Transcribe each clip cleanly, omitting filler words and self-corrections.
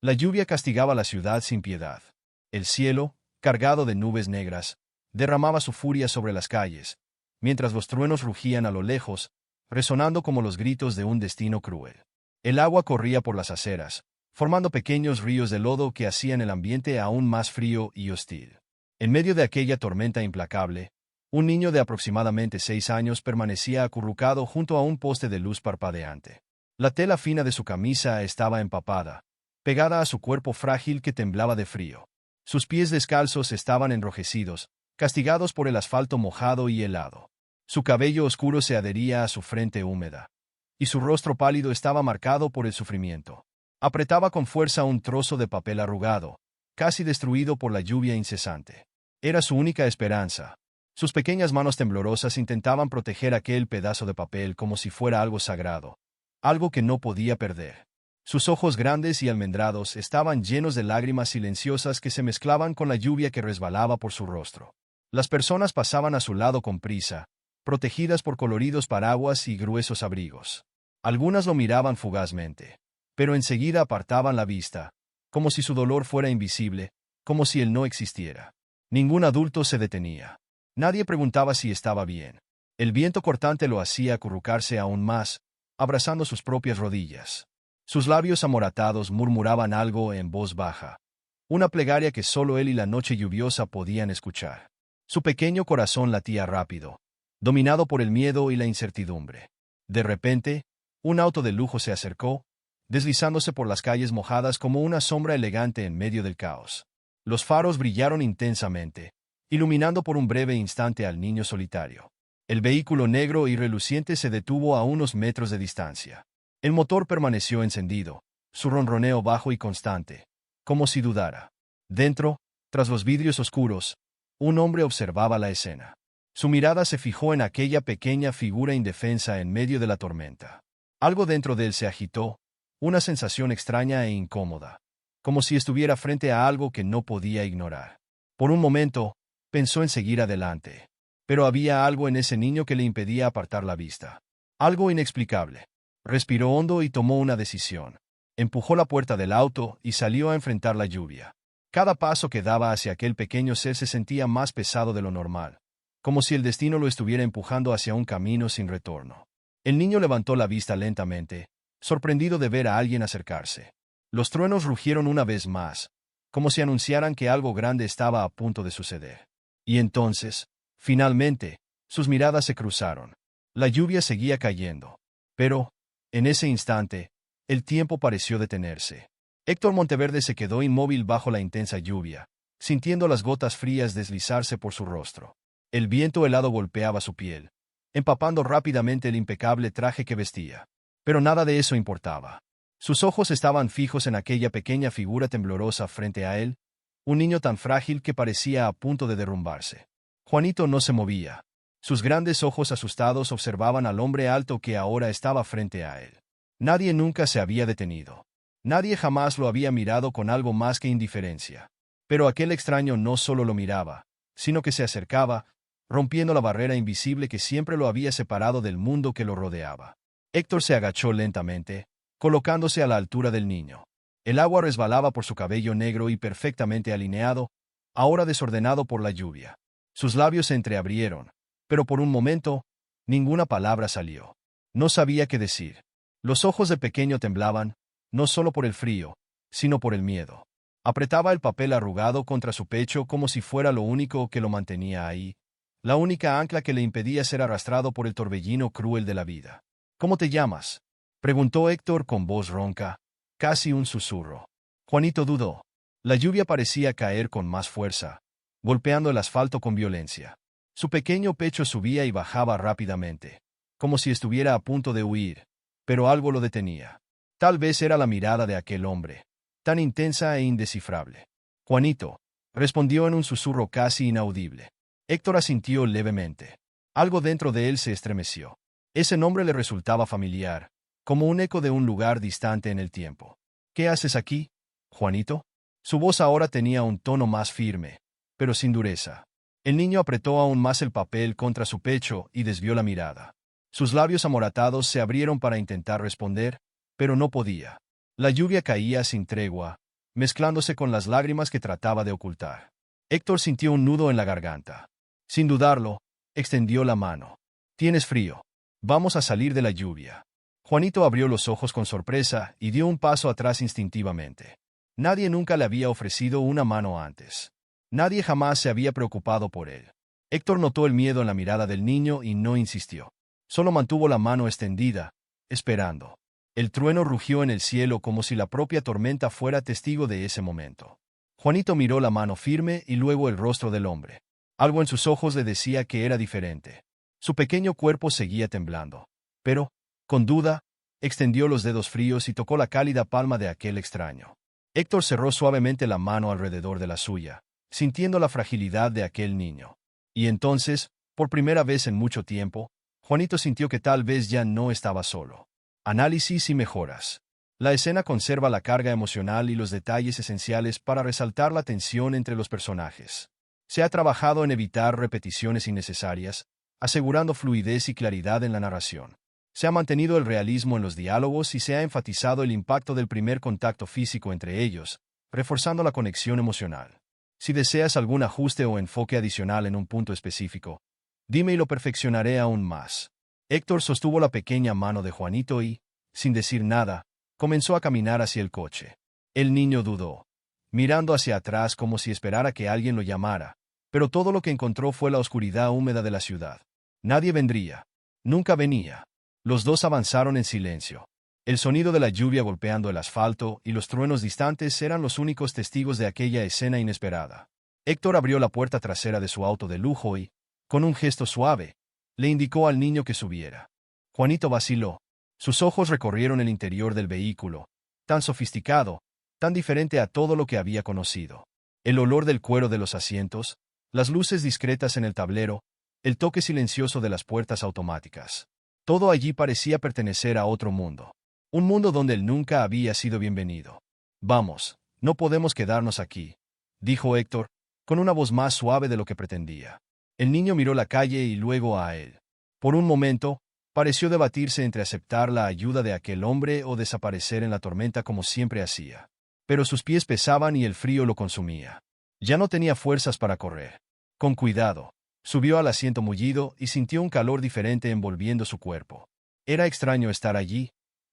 La lluvia castigaba la ciudad sin piedad. El cielo, cargado de nubes negras, derramaba su furia sobre las calles, mientras los truenos rugían a lo lejos, resonando como los gritos de un destino cruel. El agua corría por las aceras, formando pequeños ríos de lodo que hacían el ambiente aún más frío y hostil. En medio de aquella tormenta implacable, un niño de aproximadamente 6 años permanecía acurrucado junto a un poste de luz parpadeante. La tela fina de su camisa estaba empapada, pegada a su cuerpo frágil que temblaba de frío. Sus pies descalzos estaban enrojecidos, castigados por el asfalto mojado y helado. Su cabello oscuro se adhería a su frente húmeda, y su rostro pálido estaba marcado por el sufrimiento. Apretaba con fuerza un trozo de papel arrugado, casi destruido por la lluvia incesante. Era su única esperanza. Sus pequeñas manos temblorosas intentaban proteger aquel pedazo de papel como si fuera algo sagrado, algo que no podía perder. Sus ojos grandes y almendrados estaban llenos de lágrimas silenciosas que se mezclaban con la lluvia que resbalaba por su rostro. Las personas pasaban a su lado con prisa, protegidas por coloridos paraguas y gruesos abrigos. Algunas lo miraban fugazmente, pero enseguida apartaban la vista, como si su dolor fuera invisible, como si él no existiera. Ningún adulto se detenía. Nadie preguntaba si estaba bien. El viento cortante lo hacía acurrucarse aún más, abrazando sus propias rodillas. Sus labios amoratados murmuraban algo en voz baja, una plegaria que solo él y la noche lluviosa podían escuchar. Su pequeño corazón latía rápido, dominado por el miedo y la incertidumbre. De repente, un auto de lujo se acercó, deslizándose por las calles mojadas como una sombra elegante en medio del caos. Los faros brillaron intensamente, iluminando por un breve instante al niño solitario. El vehículo negro y reluciente se detuvo a unos metros de distancia. El motor permaneció encendido, su ronroneo bajo y constante, como si dudara. Dentro, tras los vidrios oscuros, un hombre observaba la escena. Su mirada se fijó en aquella pequeña figura indefensa en medio de la tormenta. Algo dentro de él se agitó, una sensación extraña e incómoda, como si estuviera frente a algo que no podía ignorar. Por un momento, pensó en seguir adelante, pero había algo en ese niño que le impedía apartar la vista. Algo inexplicable. Respiró hondo y tomó una decisión. Empujó la puerta del auto y salió a enfrentar la lluvia. Cada paso que daba hacia aquel pequeño ser se sentía más pesado de lo normal, como si el destino lo estuviera empujando hacia un camino sin retorno. El niño levantó la vista lentamente, sorprendido de ver a alguien acercarse. Los truenos rugieron una vez más, como si anunciaran que algo grande estaba a punto de suceder. Y entonces, finalmente, sus miradas se cruzaron. La lluvia seguía cayendo. Pero, en ese instante, el tiempo pareció detenerse. Héctor Monteverde se quedó inmóvil bajo la intensa lluvia, sintiendo las gotas frías deslizarse por su rostro. El viento helado golpeaba su piel, empapando rápidamente el impecable traje que vestía. Pero nada de eso importaba. Sus ojos estaban fijos en aquella pequeña figura temblorosa frente a él, un niño tan frágil que parecía a punto de derrumbarse. Juanito no se movía. Sus grandes ojos asustados observaban al hombre alto que ahora estaba frente a él. Nadie nunca se había detenido. Nadie jamás lo había mirado con algo más que indiferencia. Pero aquel extraño no solo lo miraba, sino que se acercaba, rompiendo la barrera invisible que siempre lo había separado del mundo que lo rodeaba. Héctor se agachó lentamente, colocándose a la altura del niño. El agua resbalaba por su cabello negro y perfectamente alineado, ahora desordenado por la lluvia. Sus labios se entreabrieron, pero por un momento, ninguna palabra salió. No sabía qué decir. Los ojos del pequeño temblaban, no solo por el frío, sino por el miedo. Apretaba el papel arrugado contra su pecho como si fuera lo único que lo mantenía ahí, la única ancla que le impedía ser arrastrado por el torbellino cruel de la vida. ¿Cómo te llamas?, preguntó Héctor con voz ronca, casi un susurro. Juanito dudó. La lluvia parecía caer con más fuerza, golpeando el asfalto con violencia. Su pequeño pecho subía y bajaba rápidamente, como si estuviera a punto de huir, pero algo lo detenía. Tal vez era la mirada de aquel hombre, tan intensa e indescifrable. Juanito, respondió en un susurro casi inaudible. Héctor asintió levemente. Algo dentro de él se estremeció. Ese nombre le resultaba familiar, como un eco de un lugar distante en el tiempo. ¿Qué haces aquí, Juanito? Su voz ahora tenía un tono más firme, pero sin dureza. El niño apretó aún más el papel contra su pecho y desvió la mirada. Sus labios amoratados se abrieron para intentar responder, pero no podía. La lluvia caía sin tregua, mezclándose con las lágrimas que trataba de ocultar. Héctor sintió un nudo en la garganta. Sin dudarlo, extendió la mano. «¿Tienes frío? Vamos a salir de la lluvia». Juanito abrió los ojos con sorpresa y dio un paso atrás instintivamente. Nadie nunca le había ofrecido una mano antes. Nadie jamás se había preocupado por él. Héctor notó el miedo en la mirada del niño y no insistió. Solo mantuvo la mano extendida, esperando. El trueno rugió en el cielo como si la propia tormenta fuera testigo de ese momento. Juanito miró la mano firme y luego el rostro del hombre. Algo en sus ojos le decía que era diferente. Su pequeño cuerpo seguía temblando. Pero, con duda, extendió los dedos fríos y tocó la cálida palma de aquel extraño. Héctor cerró suavemente la mano alrededor de la suya, sintiendo la fragilidad de aquel niño. Y entonces, por primera vez en mucho tiempo, Juanito sintió que tal vez ya no estaba solo. Análisis y mejoras. La escena conserva la carga emocional y los detalles esenciales para resaltar la tensión entre los personajes. Se ha trabajado en evitar repeticiones innecesarias, asegurando fluidez y claridad en la narración. Se ha mantenido el realismo en los diálogos y se ha enfatizado el impacto del primer contacto físico entre ellos, reforzando la conexión emocional. Si deseas algún ajuste o enfoque adicional en un punto específico, dime y lo perfeccionaré aún más. Héctor sostuvo la pequeña mano de Juanito y, sin decir nada, comenzó a caminar hacia el coche. El niño dudó, mirando hacia atrás como si esperara que alguien lo llamara, pero todo lo que encontró fue la oscuridad húmeda de la ciudad. Nadie vendría. Nunca venía. Los dos avanzaron en silencio. El sonido de la lluvia golpeando el asfalto y los truenos distantes eran los únicos testigos de aquella escena inesperada. Héctor abrió la puerta trasera de su auto de lujo y, con un gesto suave, le indicó al niño que subiera. Juanito vaciló. Sus ojos recorrieron el interior del vehículo, tan sofisticado, tan diferente a todo lo que había conocido. El olor del cuero de los asientos, las luces discretas en el tablero, el toque silencioso de las puertas automáticas. Todo allí parecía pertenecer a otro mundo. Un mundo donde él nunca había sido bienvenido. «Vamos, no podemos quedarnos aquí», dijo Héctor, con una voz más suave de lo que pretendía. El niño miró la calle y luego a él. Por un momento, pareció debatirse entre aceptar la ayuda de aquel hombre o desaparecer en la tormenta como siempre hacía. Pero sus pies pesaban y el frío lo consumía. Ya no tenía fuerzas para correr. Con cuidado, subió al asiento mullido y sintió un calor diferente envolviendo su cuerpo. Era extraño estar allí,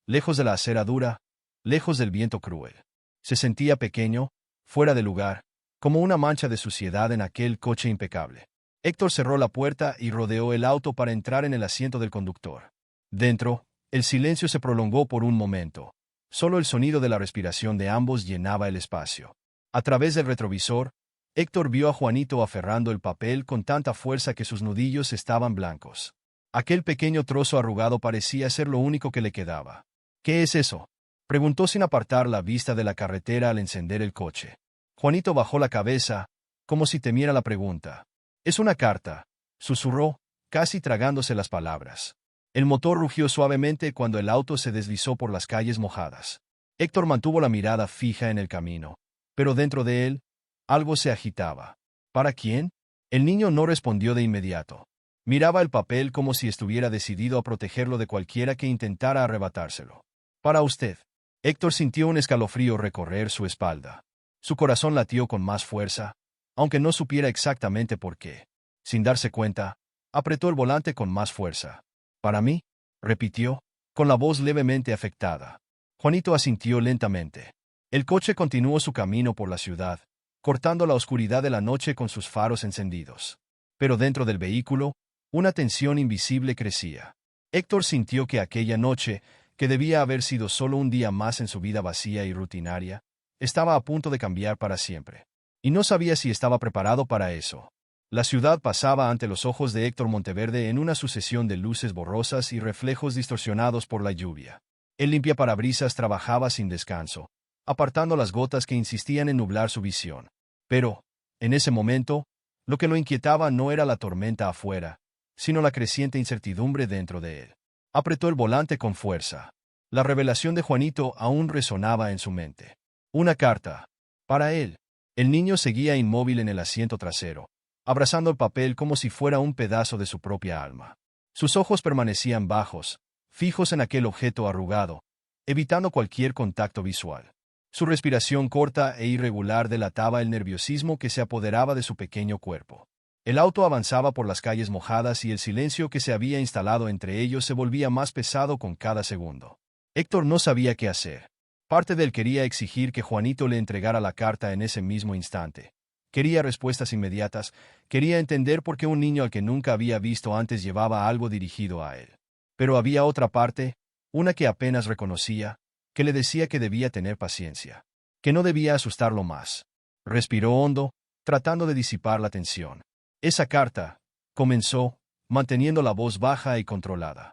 lejos de la acera dura, lejos del viento cruel. Se sentía pequeño, fuera de lugar, como una mancha de suciedad en aquel coche impecable. Héctor cerró la puerta y rodeó el auto para entrar en el asiento del conductor. Dentro, el silencio se prolongó por un momento. Solo el sonido de la respiración de ambos llenaba el espacio. A través del retrovisor, Héctor vio a Juanito aferrando el papel con tanta fuerza que sus nudillos estaban blancos. Aquel pequeño trozo arrugado parecía ser lo único que le quedaba. «¿Qué es eso?», preguntó sin apartar la vista de la carretera al encender el coche. Juanito bajó la cabeza, como si temiera la pregunta. «Es una carta», susurró, casi tragándose las palabras. El motor rugió suavemente cuando el auto se deslizó por las calles mojadas. Héctor mantuvo la mirada fija en el camino, pero dentro de él, algo se agitaba. ¿Para quién? El niño no respondió de inmediato. Miraba el papel como si estuviera decidido a protegerlo de cualquiera que intentara arrebatárselo. «Para usted». Héctor sintió un escalofrío recorrer su espalda. Su corazón latió con más fuerza, aunque no supiera exactamente por qué. Sin darse cuenta, apretó el volante con más fuerza. «¿Para mí?», repitió, con la voz levemente afectada. Juanito asintió lentamente. El coche continuó su camino por la ciudad, cortando la oscuridad de la noche con sus faros encendidos. Pero dentro del vehículo, una tensión invisible crecía. Héctor sintió que aquella noche, que debía haber sido solo un día más en su vida vacía y rutinaria, estaba a punto de cambiar para siempre. Y no sabía si estaba preparado para eso. La ciudad pasaba ante los ojos de Héctor Monteverde en una sucesión de luces borrosas y reflejos distorsionados por la lluvia. El limpiaparabrisas trabajaba sin descanso, apartando las gotas que insistían en nublar su visión. Pero, en ese momento, lo que lo inquietaba no era la tormenta afuera, sino la creciente incertidumbre dentro de él. Apretó el volante con fuerza. La revelación de Juanito aún resonaba en su mente. Una carta. Para él. El niño seguía inmóvil en el asiento trasero, abrazando el papel como si fuera un pedazo de su propia alma. Sus ojos permanecían bajos, fijos en aquel objeto arrugado, evitando cualquier contacto visual. Su respiración corta e irregular delataba el nerviosismo que se apoderaba de su pequeño cuerpo. El auto avanzaba por las calles mojadas y el silencio que se había instalado entre ellos se volvía más pesado con cada segundo. Héctor no sabía qué hacer. Parte de él quería exigir que Juanito le entregara la carta en ese mismo instante. Quería respuestas inmediatas, quería entender por qué un niño al que nunca había visto antes llevaba algo dirigido a él. Pero había otra parte, una que apenas reconocía, que le decía que debía tener paciencia, que no debía asustarlo más. Respiró hondo, tratando de disipar la tensión. Esa carta, comenzó, manteniendo la voz baja y controlada.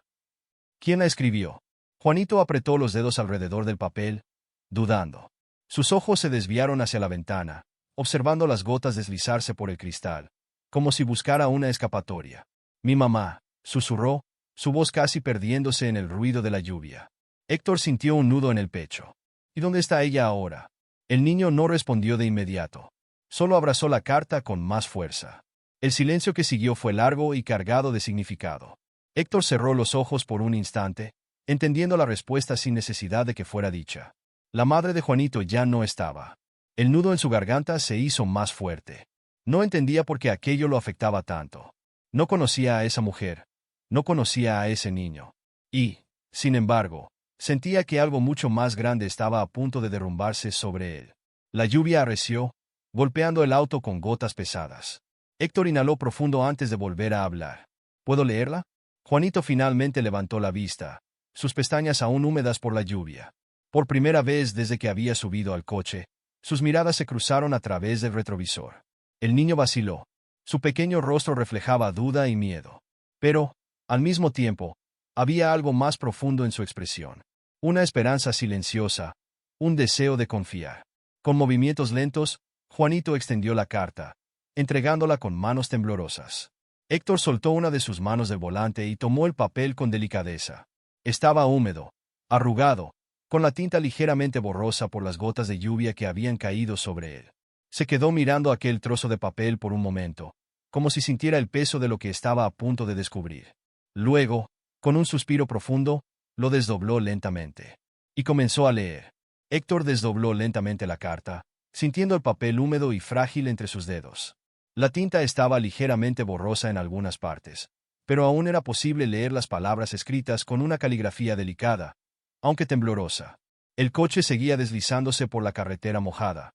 ¿Quién la escribió? Juanito apretó los dedos alrededor del papel, dudando. Sus ojos se desviaron hacia la ventana, observando las gotas deslizarse por el cristal, como si buscara una escapatoria. Mi mamá, susurró, su voz casi perdiéndose en el ruido de la lluvia. Héctor sintió un nudo en el pecho. ¿Y dónde está ella ahora? El niño no respondió de inmediato. Solo abrazó la carta con más fuerza. El silencio que siguió fue largo y cargado de significado. Héctor cerró los ojos por un instante, entendiendo la respuesta sin necesidad de que fuera dicha. La madre de Juanito ya no estaba. El nudo en su garganta se hizo más fuerte. No entendía por qué aquello lo afectaba tanto. No conocía a esa mujer. No conocía a ese niño. Y, sin embargo, sentía que algo mucho más grande estaba a punto de derrumbarse sobre él. La lluvia arreció, golpeando el auto con gotas pesadas. Héctor inhaló profundo antes de volver a hablar. ¿Puedo leerla? Juanito finalmente levantó la vista, sus pestañas aún húmedas por la lluvia. Por primera vez desde que había subido al coche, sus miradas se cruzaron a través del retrovisor. El niño vaciló. Su pequeño rostro reflejaba duda y miedo. Pero, al mismo tiempo, había algo más profundo en su expresión. Una esperanza silenciosa, un deseo de confiar. Con movimientos lentos, Juanito extendió la carta, entregándola con manos temblorosas. Héctor soltó una de sus manos del volante y tomó el papel con delicadeza. Estaba húmedo, arrugado, con la tinta ligeramente borrosa por las gotas de lluvia que habían caído sobre él. Se quedó mirando aquel trozo de papel por un momento, como si sintiera el peso de lo que estaba a punto de descubrir. Luego, con un suspiro profundo, lo desdobló lentamente. Y comenzó a leer. Héctor desdobló lentamente la carta, sintiendo el papel húmedo y frágil entre sus dedos. La tinta estaba ligeramente borrosa en algunas partes, pero aún era posible leer las palabras escritas con una caligrafía delicada, aunque temblorosa. El coche seguía deslizándose por la carretera mojada,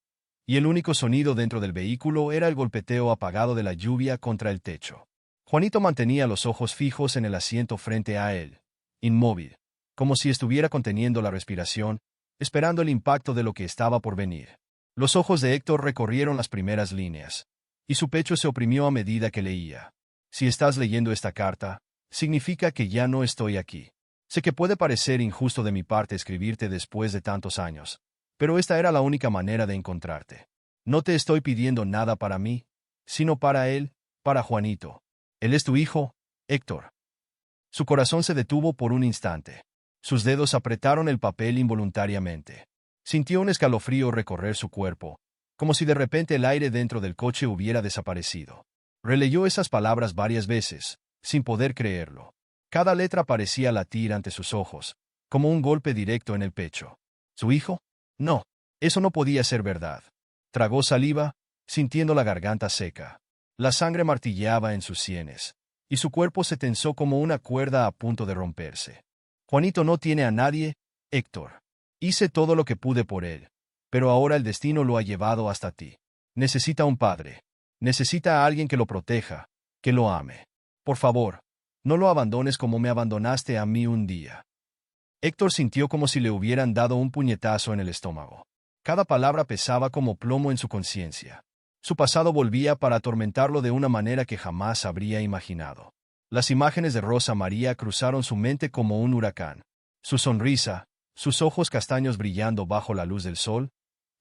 y el único sonido dentro del vehículo era el golpeteo apagado de la lluvia contra el techo. Juanito mantenía los ojos fijos en el asiento frente a él, inmóvil, como si estuviera conteniendo la respiración, esperando el impacto de lo que estaba por venir. Los ojos de Héctor recorrieron las primeras líneas, y su pecho se oprimió a medida que leía. Si estás leyendo esta carta, significa que ya no estoy aquí. Sé que puede parecer injusto de mi parte escribirte después de tantos años, pero esta era la única manera de encontrarte. No te estoy pidiendo nada para mí, sino para él, para Juanito. Él es tu hijo, Héctor. Su corazón se detuvo por un instante. Sus dedos apretaron el papel involuntariamente. Sintió un escalofrío recorrer su cuerpo, como si de repente el aire dentro del coche hubiera desaparecido. Releyó esas palabras varias veces, sin poder creerlo. Cada letra parecía latir ante sus ojos, como un golpe directo en el pecho. ¿Su hijo? No, eso no podía ser verdad. Tragó saliva, sintiendo la garganta seca. La sangre martilleaba en sus sienes, y su cuerpo se tensó como una cuerda a punto de romperse. Juanito no tiene a nadie, Héctor. Hice todo lo que pude por él, pero ahora el destino lo ha llevado hasta ti. Necesita un padre. Necesita a alguien que lo proteja, que lo ame. Por favor, no lo abandones como me abandonaste a mí un día. Héctor sintió como si le hubieran dado un puñetazo en el estómago. Cada palabra pesaba como plomo en su conciencia. Su pasado volvía para atormentarlo de una manera que jamás habría imaginado. Las imágenes de Rosa María cruzaron su mente como un huracán. Su sonrisa, sus ojos castaños brillando bajo la luz del sol,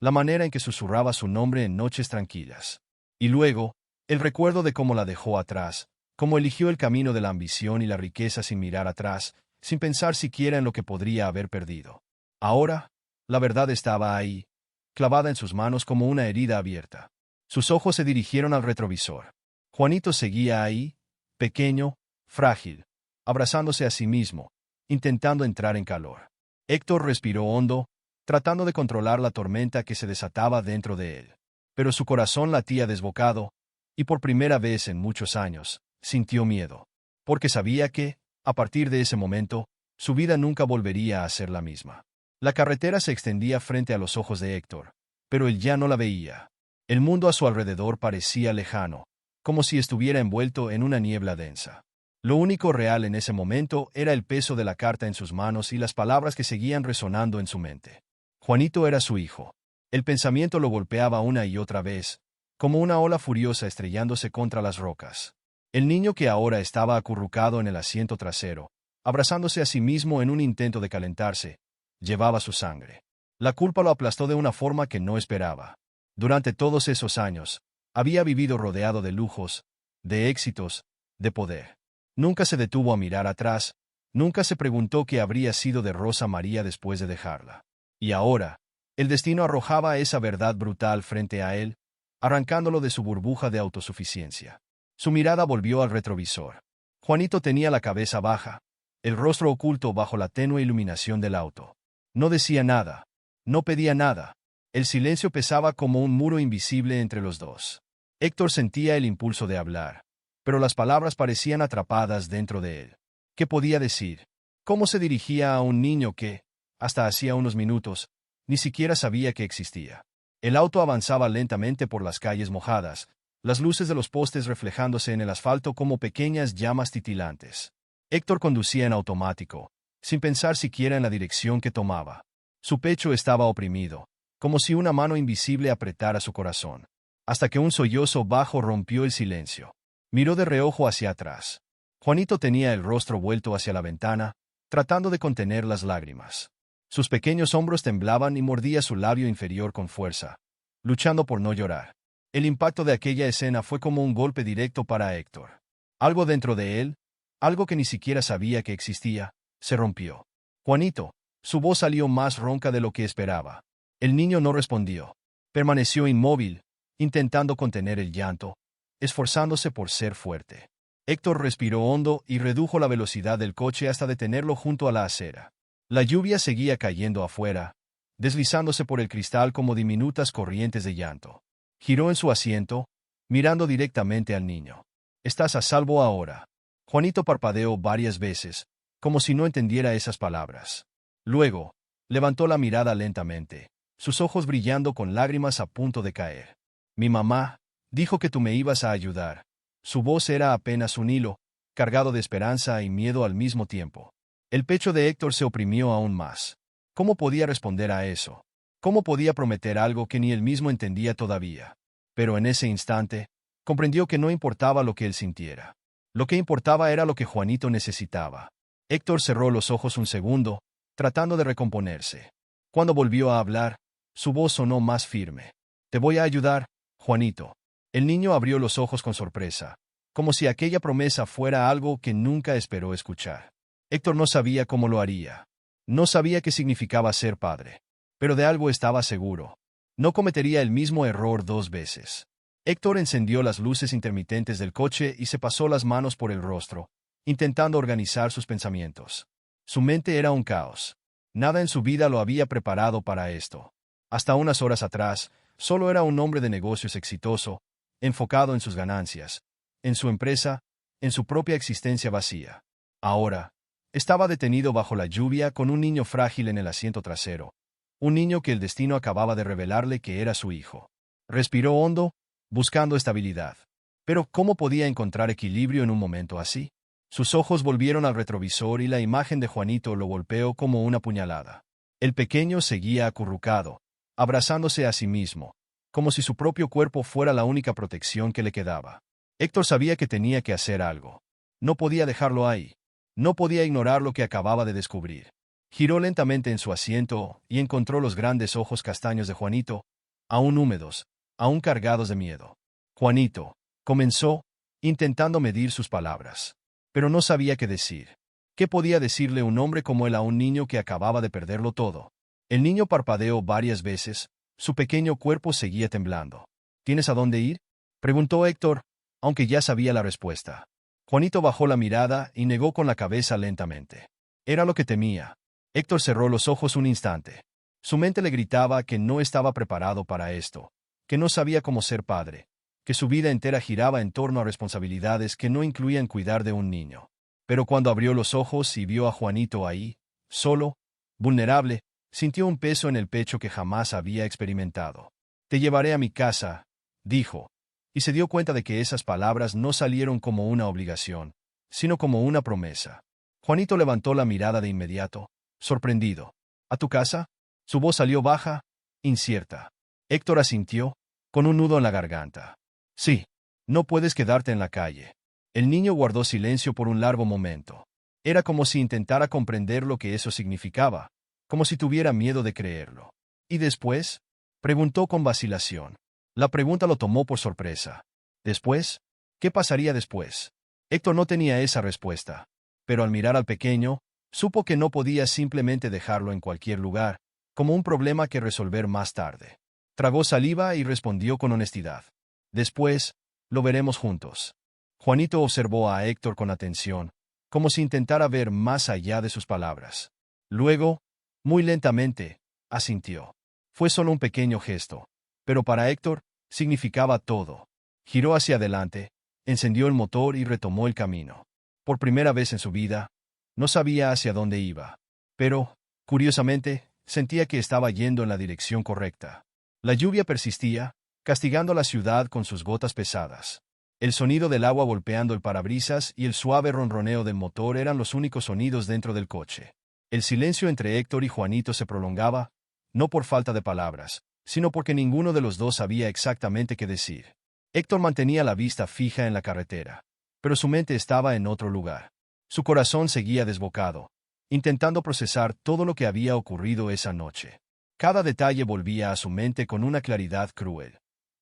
la manera en que susurraba su nombre en noches tranquilas. Y luego, el recuerdo de cómo la dejó atrás, cómo eligió el camino de la ambición y la riqueza sin mirar atrás, sin pensar siquiera en lo que podría haber perdido. Ahora, la verdad estaba ahí, clavada en sus manos como una herida abierta. Sus ojos se dirigieron al retrovisor. Juanito seguía ahí, pequeño, frágil, abrazándose a sí mismo, intentando entrar en calor. Héctor respiró hondo, tratando de controlar la tormenta que se desataba dentro de él. Pero su corazón latía desbocado, y por primera vez en muchos años, sintió miedo. Porque sabía que, a partir de ese momento, su vida nunca volvería a ser la misma. La carretera se extendía frente a los ojos de Héctor, pero él ya no la veía. El mundo a su alrededor parecía lejano, como si estuviera envuelto en una niebla densa. Lo único real en ese momento era el peso de la carta en sus manos y las palabras que seguían resonando en su mente. Juanito era su hijo. El pensamiento lo golpeaba una y otra vez, como una ola furiosa estrellándose contra las rocas. El niño que ahora estaba acurrucado en el asiento trasero, abrazándose a sí mismo en un intento de calentarse, llevaba su sangre. La culpa lo aplastó de una forma que no esperaba. Durante todos esos años, había vivido rodeado de lujos, de éxitos, de poder. Nunca se detuvo a mirar atrás, nunca se preguntó qué habría sido de Rosa María después de dejarla. Y ahora, el destino arrojaba esa verdad brutal frente a él, arrancándolo de su burbuja de autosuficiencia. Su mirada volvió al retrovisor. Juanito tenía la cabeza baja, el rostro oculto bajo la tenue iluminación del auto. No decía nada, no pedía nada. El silencio pesaba como un muro invisible entre los dos. Héctor sentía el impulso de hablar, pero las palabras parecían atrapadas dentro de él. ¿Qué podía decir? ¿Cómo se dirigía a un niño que, hasta hacía unos minutos, ni siquiera sabía que existía? El auto avanzaba lentamente por las calles mojadas, las luces de los postes reflejándose en el asfalto como pequeñas llamas titilantes. Héctor conducía en automático, sin pensar siquiera en la dirección que tomaba. Su pecho estaba oprimido, como si una mano invisible apretara su corazón, hasta que un sollozo bajo rompió el silencio. Miró de reojo hacia atrás. Juanito tenía el rostro vuelto hacia la ventana, tratando de contener las lágrimas. Sus pequeños hombros temblaban y mordía su labio inferior con fuerza, luchando por no llorar. El impacto de aquella escena fue como un golpe directo para Héctor. Algo dentro de él, algo que ni siquiera sabía que existía, se rompió. Juanito, su voz salió más ronca de lo que esperaba. El niño no respondió. Permaneció inmóvil, intentando contener el llanto, esforzándose por ser fuerte. Héctor respiró hondo y redujo la velocidad del coche hasta detenerlo junto a la acera. La lluvia seguía cayendo afuera, deslizándose por el cristal como diminutas corrientes de llanto. Giró en su asiento, mirando directamente al niño. «Estás a salvo ahora». Juanito parpadeó varias veces, como si no entendiera esas palabras. Luego, levantó la mirada lentamente, sus ojos brillando con lágrimas a punto de caer. «Mi mamá dijo que tú me ibas a ayudar». Su voz era apenas un hilo, cargado de esperanza y miedo al mismo tiempo. El pecho de Héctor se oprimió aún más. ¿Cómo podía responder a eso? ¿Cómo podía prometer algo que ni él mismo entendía todavía? Pero en ese instante, comprendió que no importaba lo que él sintiera. Lo que importaba era lo que Juanito necesitaba. Héctor cerró los ojos un segundo, tratando de recomponerse. Cuando volvió a hablar, su voz sonó más firme. «Te voy a ayudar, Juanito». El niño abrió los ojos con sorpresa, como si aquella promesa fuera algo que nunca esperó escuchar. Héctor no sabía cómo lo haría. No sabía qué significaba ser padre. Pero de algo estaba seguro. No cometería el mismo error 2 veces. Héctor encendió las luces intermitentes del coche y se pasó las manos por el rostro, intentando organizar sus pensamientos. Su mente era un caos. Nada en su vida lo había preparado para esto. Hasta unas horas atrás, solo era un hombre de negocios exitoso, enfocado en sus ganancias, en su empresa, en su propia existencia vacía. Ahora, estaba detenido bajo la lluvia con un niño frágil en el asiento trasero, un niño que el destino acababa de revelarle que era su hijo. Respiró hondo, buscando estabilidad. Pero ¿cómo podía encontrar equilibrio en un momento así? Sus ojos volvieron al retrovisor y la imagen de Juanito lo golpeó como una puñalada. El pequeño seguía acurrucado, abrazándose a sí mismo, como si su propio cuerpo fuera la única protección que le quedaba. Héctor sabía que tenía que hacer algo. No podía dejarlo ahí. No podía ignorar lo que acababa de descubrir. Giró lentamente en su asiento y encontró los grandes ojos castaños de Juanito, aún húmedos, aún cargados de miedo. «Juanito», comenzó, intentando medir sus palabras. Pero no sabía qué decir. ¿Qué podía decirle un hombre como él a un niño que acababa de perderlo todo? El niño parpadeó varias veces, su pequeño cuerpo seguía temblando. «¿Tienes a dónde ir?», preguntó Héctor, aunque ya sabía la respuesta. Juanito bajó la mirada y negó con la cabeza lentamente. Era lo que temía. Héctor cerró los ojos un instante. Su mente le gritaba que no estaba preparado para esto, que no sabía cómo ser padre, que su vida entera giraba en torno a responsabilidades que no incluían cuidar de un niño. Pero cuando abrió los ojos y vio a Juanito ahí, solo, vulnerable, sintió un peso en el pecho que jamás había experimentado. «Te llevaré a mi casa», dijo, y se dio cuenta de que esas palabras no salieron como una obligación, sino como una promesa. Juanito levantó la mirada de inmediato, sorprendido. «¿A tu casa?» Su voz salió baja, incierta. Héctor asintió, con un nudo en la garganta. «Sí, no puedes quedarte en la calle». El niño guardó silencio por un largo momento. Era como si intentara comprender lo que eso significaba, como si tuviera miedo de creerlo. ¿Y después?, preguntó con vacilación. La pregunta lo tomó por sorpresa. ¿Después? ¿Qué pasaría después? Héctor no tenía esa respuesta, pero al mirar al pequeño, supo que no podía simplemente dejarlo en cualquier lugar, como un problema que resolver más tarde. Tragó saliva y respondió con honestidad. «Después, lo veremos juntos». Juanito observó a Héctor con atención, como si intentara ver más allá de sus palabras. Luego, muy lentamente, asintió. Fue solo un pequeño gesto, pero para Héctor significaba todo. Giró hacia adelante, encendió el motor y retomó el camino. Por primera vez en su vida, no sabía hacia dónde iba, pero, curiosamente, sentía que estaba yendo en la dirección correcta. La lluvia persistía, castigando a la ciudad con sus gotas pesadas. El sonido del agua golpeando el parabrisas y el suave ronroneo del motor eran los únicos sonidos dentro del coche. El silencio entre Héctor y Juanito se prolongaba, no por falta de palabras, sino porque ninguno de los dos sabía exactamente qué decir. Héctor mantenía la vista fija en la carretera, pero su mente estaba en otro lugar. Su corazón seguía desbocado, intentando procesar todo lo que había ocurrido esa noche. Cada detalle volvía a su mente con una claridad cruel.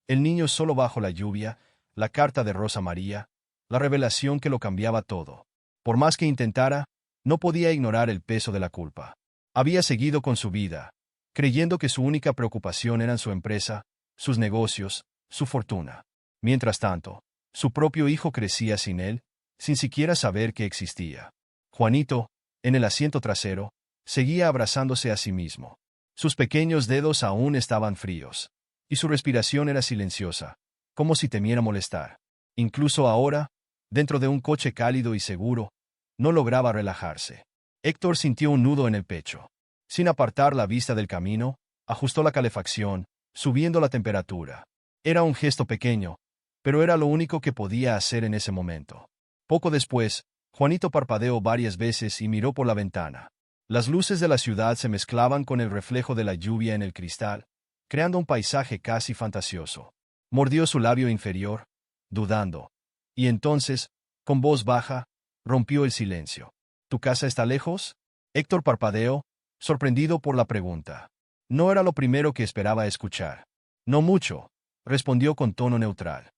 El niño solo bajo la lluvia, la carta de Rosa María, la revelación que lo cambiaba todo. Por más que intentara, no podía ignorar el peso de la culpa. Había seguido con su vida, creyendo que su única preocupación eran su empresa, sus negocios, su fortuna. Mientras tanto, su propio hijo crecía sin él, sin siquiera saber que existía. Juanito, en el asiento trasero, seguía abrazándose a sí mismo. Sus pequeños dedos aún estaban fríos, y su respiración era silenciosa, como si temiera molestar. Incluso ahora, dentro de un coche cálido y seguro, no lograba relajarse. Héctor sintió un nudo en el pecho. Sin apartar la vista del camino, ajustó la calefacción, subiendo la temperatura. Era un gesto pequeño, pero era lo único que podía hacer en ese momento. Poco después, Juanito parpadeó varias veces y miró por la ventana. Las luces de la ciudad se mezclaban con el reflejo de la lluvia en el cristal, creando un paisaje casi fantasioso. Mordió su labio inferior, dudando, y entonces, con voz baja, rompió el silencio. ¿Tu casa está lejos? Héctor parpadeó, sorprendido por la pregunta. No era lo primero que esperaba escuchar. No mucho, respondió con tono neutral.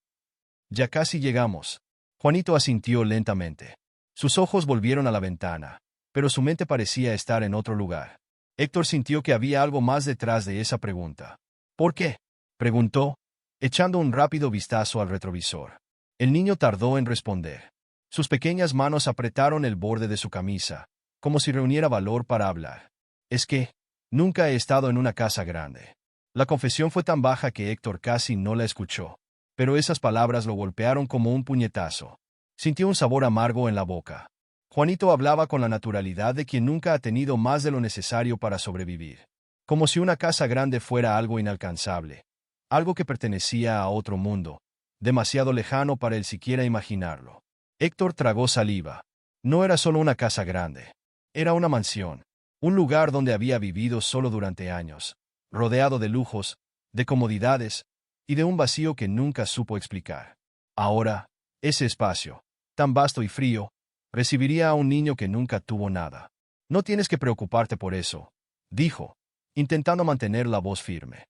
Ya casi llegamos. Juanito asintió lentamente. Sus ojos volvieron a la ventana, pero su mente parecía estar en otro lugar. Héctor sintió que había algo más detrás de esa pregunta. ¿Por qué?, preguntó, echando un rápido vistazo al retrovisor. El niño tardó en responder. Sus pequeñas manos apretaron el borde de su camisa, como si reuniera valor para hablar. Es que, nunca he estado en una casa grande. La confesión fue tan baja que Héctor casi no la escuchó, pero esas palabras lo golpearon como un puñetazo. Sintió un sabor amargo en la boca. Juanito hablaba con la naturalidad de quien nunca ha tenido más de lo necesario para sobrevivir. Como si una casa grande fuera algo inalcanzable, algo que pertenecía a otro mundo, demasiado lejano para él siquiera imaginarlo. Héctor tragó saliva. No era solo una casa grande. Era una mansión, un lugar donde había vivido solo durante años, rodeado de lujos, de comodidades, y de un vacío que nunca supo explicar. Ahora, ese espacio, tan vasto y frío, recibiría a un niño que nunca tuvo nada. No tienes que preocuparte por eso, dijo, intentando mantener la voz firme.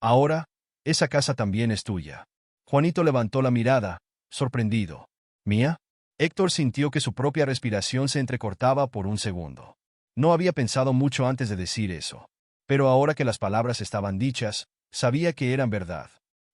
Ahora, esa casa también es tuya. Juanito levantó la mirada, sorprendido. ¿Mía? Héctor sintió que su propia respiración se entrecortaba por un segundo. No había pensado mucho antes de decir eso, pero ahora que las palabras estaban dichas, sabía que eran verdad.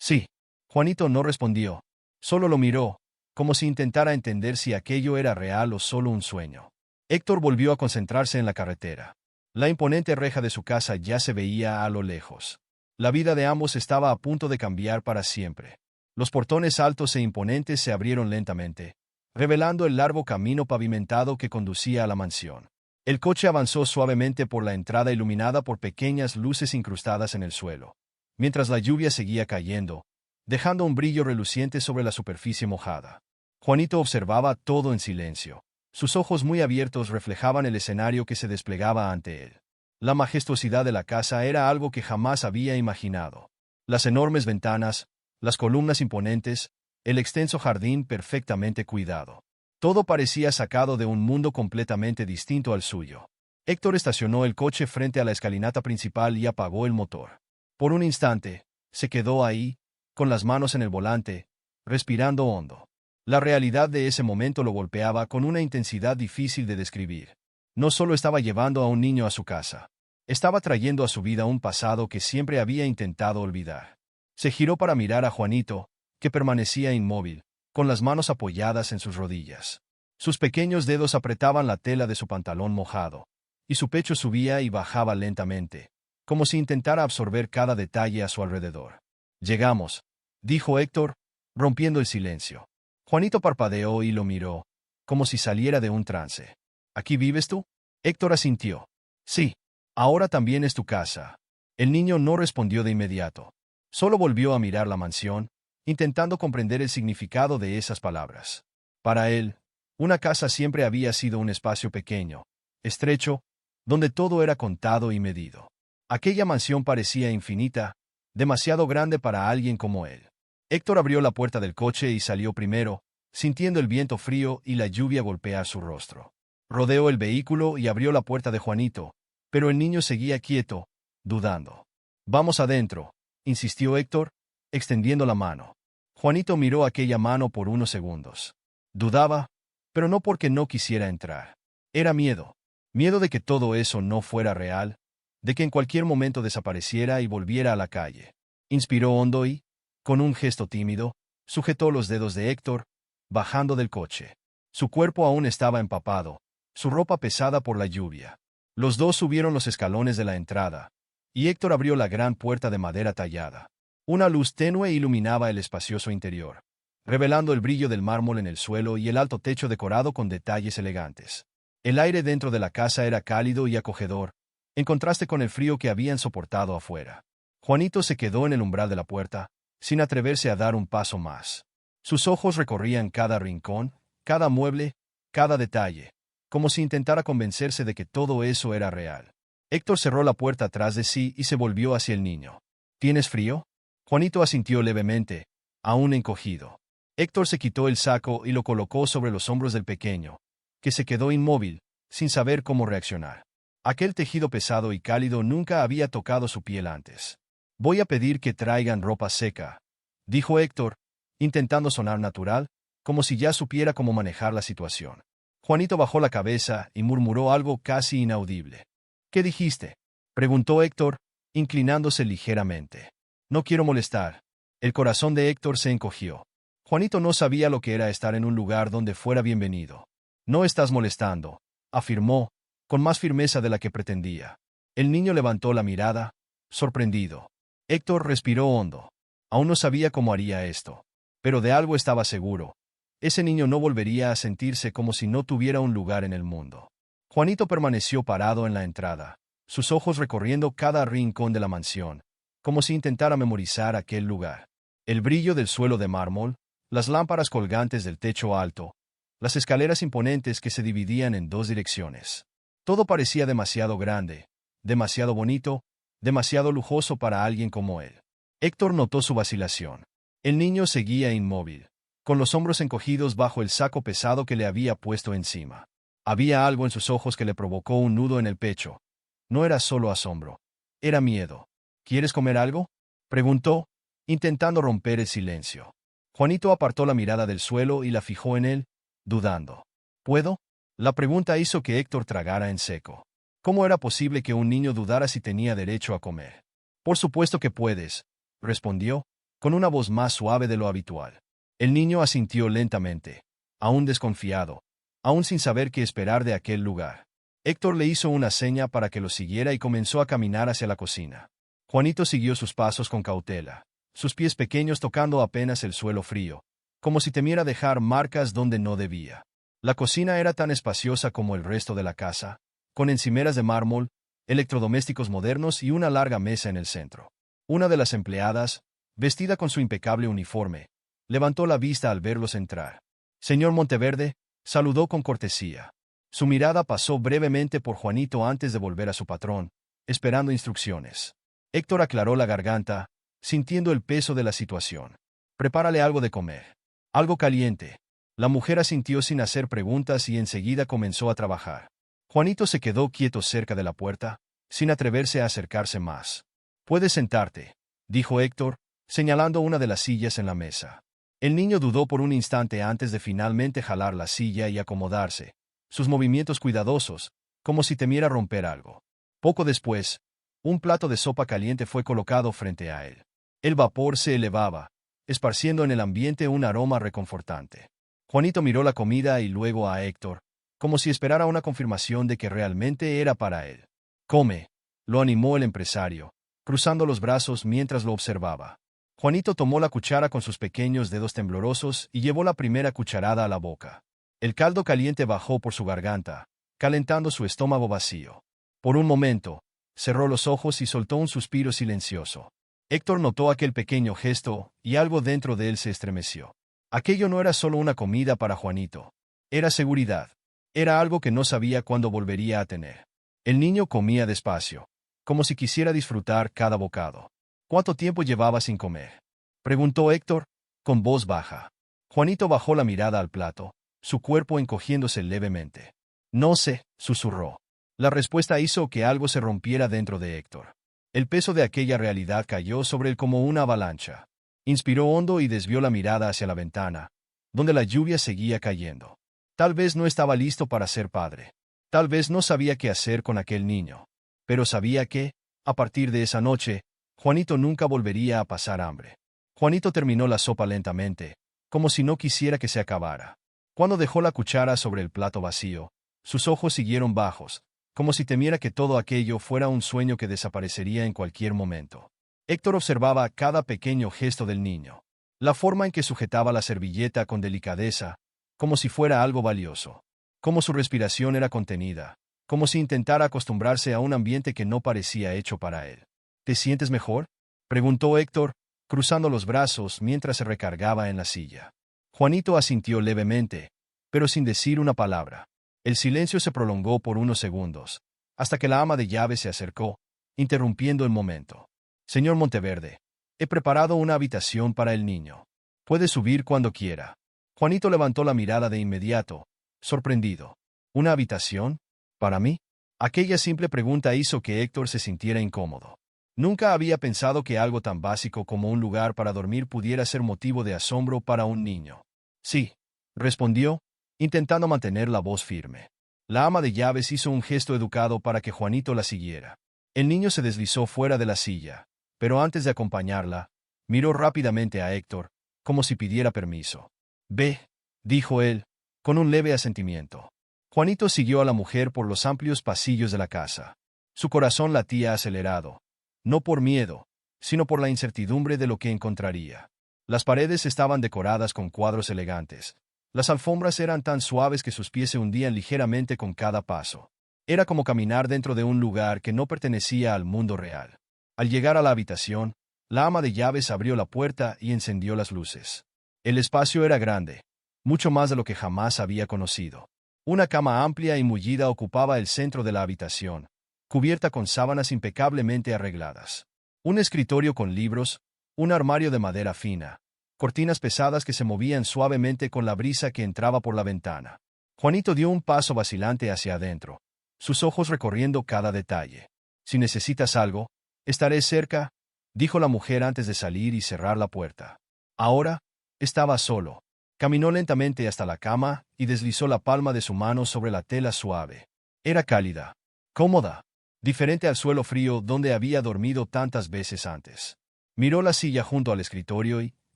Sí. Juanito no respondió, solo lo miró, como si intentara entender si aquello era real o solo un sueño. Héctor volvió a concentrarse en la carretera. La imponente reja de su casa ya se veía a lo lejos. La vida de ambos estaba a punto de cambiar para siempre. Los portones altos e imponentes se abrieron lentamente, revelando el largo camino pavimentado que conducía a la mansión. El coche avanzó suavemente por la entrada iluminada por pequeñas luces incrustadas en el suelo, mientras la lluvia seguía cayendo, dejando un brillo reluciente sobre la superficie mojada. Juanito observaba todo en silencio. Sus ojos muy abiertos reflejaban el escenario que se desplegaba ante él. La majestuosidad de la casa era algo que jamás había imaginado. Las enormes ventanas, las columnas imponentes, el extenso jardín perfectamente cuidado. Todo parecía sacado de un mundo completamente distinto al suyo. Héctor estacionó el coche frente a la escalinata principal y apagó el motor. Por un instante, se quedó ahí, con las manos en el volante, respirando hondo. La realidad de ese momento lo golpeaba con una intensidad difícil de describir. No solo estaba llevando a un niño a su casa, estaba trayendo a su vida un pasado que siempre había intentado olvidar. Se giró para mirar a Juanito, que permanecía inmóvil, con las manos apoyadas en sus rodillas. Sus pequeños dedos apretaban la tela de su pantalón mojado, y su pecho subía y bajaba lentamente, como si intentara absorber cada detalle a su alrededor. «Llegamos», dijo Héctor, rompiendo el silencio. Juanito parpadeó y lo miró, como si saliera de un trance. «¿Aquí vives tú?» Héctor asintió. «Sí. Ahora también es tu casa». El niño no respondió de inmediato. Solo volvió a mirar la mansión, intentando comprender el significado de esas palabras. Para él, una casa siempre había sido un espacio pequeño, estrecho, donde todo era contado y medido. Aquella mansión parecía infinita, demasiado grande para alguien como él. Héctor abrió la puerta del coche y salió primero, sintiendo el viento frío y la lluvia golpear su rostro. Rodeó el vehículo y abrió la puerta de Juanito, pero el niño seguía quieto, dudando. «Vamos adentro», insistió Héctor, extendiendo la mano. Juanito miró aquella mano por unos segundos. Dudaba, pero no porque no quisiera entrar. Era miedo. Miedo de que todo eso no fuera real, de que en cualquier momento desapareciera y volviera a la calle. Inspiró hondo y, con un gesto tímido, sujetó los dedos de Héctor, bajando del coche. Su cuerpo aún estaba empapado, su ropa pesada por la lluvia. Los dos subieron los escalones de la entrada, y Héctor abrió la gran puerta de madera tallada. Una luz tenue iluminaba el espacioso interior, revelando el brillo del mármol en el suelo y el alto techo decorado con detalles elegantes. El aire dentro de la casa era cálido y acogedor, en contraste con el frío que habían soportado afuera. Juanito se quedó en el umbral de la puerta, sin atreverse a dar un paso más. Sus ojos recorrían cada rincón, cada mueble, cada detalle, como si intentara convencerse de que todo eso era real. Héctor cerró la puerta atrás de sí y se volvió hacia el niño. «¿Tienes frío?» Juanito asintió levemente, aún encogido. Héctor se quitó el saco y lo colocó sobre los hombros del pequeño, que se quedó inmóvil, sin saber cómo reaccionar. Aquel tejido pesado y cálido nunca había tocado su piel antes. «Voy a pedir que traigan ropa seca», dijo Héctor, intentando sonar natural, como si ya supiera cómo manejar la situación. Juanito bajó la cabeza y murmuró algo casi inaudible. «¿Qué dijiste?», preguntó Héctor, inclinándose ligeramente. «No quiero molestar». El corazón de Héctor se encogió. Juanito no sabía lo que era estar en un lugar donde fuera bienvenido. «No estás molestando», afirmó, con más firmeza de la que pretendía. El niño levantó la mirada, sorprendido. Héctor respiró hondo. Aún no sabía cómo haría esto, pero de algo estaba seguro. Ese niño no volvería a sentirse como si no tuviera un lugar en el mundo. Juanito permaneció parado en la entrada, sus ojos recorriendo cada rincón de la mansión, como si intentara memorizar aquel lugar. El brillo del suelo de mármol, las lámparas colgantes del techo alto, las escaleras imponentes que se dividían en dos direcciones. Todo parecía demasiado grande, demasiado bonito, demasiado lujoso para alguien como él. Héctor notó su vacilación. El niño seguía inmóvil, con los hombros encogidos bajo el saco pesado que le había puesto encima. Había algo en sus ojos que le provocó un nudo en el pecho. No era solo asombro, era miedo. «¿Quieres comer algo?», preguntó, intentando romper el silencio. Juanito apartó la mirada del suelo y la fijó en él, dudando. «¿Puedo?». La pregunta hizo que Héctor tragara en seco. ¿Cómo era posible que un niño dudara si tenía derecho a comer? «Por supuesto que puedes», respondió, con una voz más suave de lo habitual. El niño asintió lentamente, aún desconfiado, aún sin saber qué esperar de aquel lugar. Héctor le hizo una seña para que lo siguiera y comenzó a caminar hacia la cocina. Juanito siguió sus pasos con cautela, sus pies pequeños tocando apenas el suelo frío, como si temiera dejar marcas donde no debía. La cocina era tan espaciosa como el resto de la casa, con encimeras de mármol, electrodomésticos modernos y una larga mesa en el centro. Una de las empleadas, vestida con su impecable uniforme, levantó la vista al verlos entrar. «Señor Monteverde», saludó con cortesía. Su mirada pasó brevemente por Juanito antes de volver a su patrón, esperando instrucciones. Héctor aclaró la garganta, sintiendo el peso de la situación. «Prepárale algo de comer. Algo caliente». La mujer asintió sin hacer preguntas y enseguida comenzó a trabajar. Juanito se quedó quieto cerca de la puerta, sin atreverse a acercarse más. «Puedes sentarte», dijo Héctor, señalando una de las sillas en la mesa. El niño dudó por un instante antes de finalmente jalar la silla y acomodarse, sus movimientos cuidadosos, como si temiera romper algo. Poco después, un plato de sopa caliente fue colocado frente a él. El vapor se elevaba, esparciendo en el ambiente un aroma reconfortante. Juanito miró la comida y luego a Héctor, como si esperara una confirmación de que realmente era para él. «Come», lo animó el empresario, cruzando los brazos mientras lo observaba. Juanito tomó la cuchara con sus pequeños dedos temblorosos y llevó la primera cucharada a la boca. El caldo caliente bajó por su garganta, calentando su estómago vacío. Por un momento, cerró los ojos y soltó un suspiro silencioso. Héctor notó aquel pequeño gesto y algo dentro de él se estremeció. Aquello no era solo una comida para Juanito. Era seguridad. Era algo que no sabía cuándo volvería a tener. El niño comía despacio, como si quisiera disfrutar cada bocado. «¿Cuánto tiempo llevaba sin comer?», preguntó Héctor, con voz baja. Juanito bajó la mirada al plato, su cuerpo encogiéndose levemente. «No sé», susurró. La respuesta hizo que algo se rompiera dentro de Héctor. El peso de aquella realidad cayó sobre él como una avalancha. Inspiró hondo y desvió la mirada hacia la ventana, donde la lluvia seguía cayendo. Tal vez no estaba listo para ser padre. Tal vez no sabía qué hacer con aquel niño. Pero sabía que, a partir de esa noche, Juanito nunca volvería a pasar hambre. Juanito terminó la sopa lentamente, como si no quisiera que se acabara. Cuando dejó la cuchara sobre el plato vacío, sus ojos siguieron bajos, como si temiera que todo aquello fuera un sueño que desaparecería en cualquier momento. Héctor observaba cada pequeño gesto del niño, la forma en que sujetaba la servilleta con delicadeza, como si fuera algo valioso, como su respiración era contenida, como si intentara acostumbrarse a un ambiente que no parecía hecho para él. «¿Te sientes mejor?», preguntó Héctor, cruzando los brazos mientras se recargaba en la silla. Juanito asintió levemente, pero sin decir una palabra. El silencio se prolongó por unos segundos, hasta que la ama de llaves se acercó, interrumpiendo el momento. «Señor Monteverde, he preparado una habitación para el niño. Puede subir cuando quiera». Juanito levantó la mirada de inmediato, sorprendido. «¿Una habitación? ¿Para mí?». Aquella simple pregunta hizo que Héctor se sintiera incómodo. Nunca había pensado que algo tan básico como un lugar para dormir pudiera ser motivo de asombro para un niño. «Sí», respondió, intentando mantener la voz firme. La ama de llaves hizo un gesto educado para que Juanito la siguiera. El niño se deslizó fuera de la silla, pero antes de acompañarla, miró rápidamente a Héctor, como si pidiera permiso. «Ve», dijo él, con un leve asentimiento. Juanito siguió a la mujer por los amplios pasillos de la casa. Su corazón latía acelerado, no por miedo, sino por la incertidumbre de lo que encontraría. Las paredes estaban decoradas con cuadros elegantes. Las alfombras eran tan suaves que sus pies se hundían ligeramente con cada paso. Era como caminar dentro de un lugar que no pertenecía al mundo real. Al llegar a la habitación, la ama de llaves abrió la puerta y encendió las luces. El espacio era grande, mucho más de lo que jamás había conocido. Una cama amplia y mullida ocupaba el centro de la habitación, cubierta con sábanas impecablemente arregladas. Un escritorio con libros, un armario de madera fina, cortinas pesadas que se movían suavemente con la brisa que entraba por la ventana. Juanito dio un paso vacilante hacia adentro, sus ojos recorriendo cada detalle. «Si necesitas algo, estaré cerca», dijo la mujer antes de salir y cerrar la puerta. Ahora, estaba solo. Caminó lentamente hasta la cama y deslizó la palma de su mano sobre la tela suave. Era cálida, cómoda, diferente al suelo frío donde había dormido tantas veces antes. Miró la silla junto al escritorio y,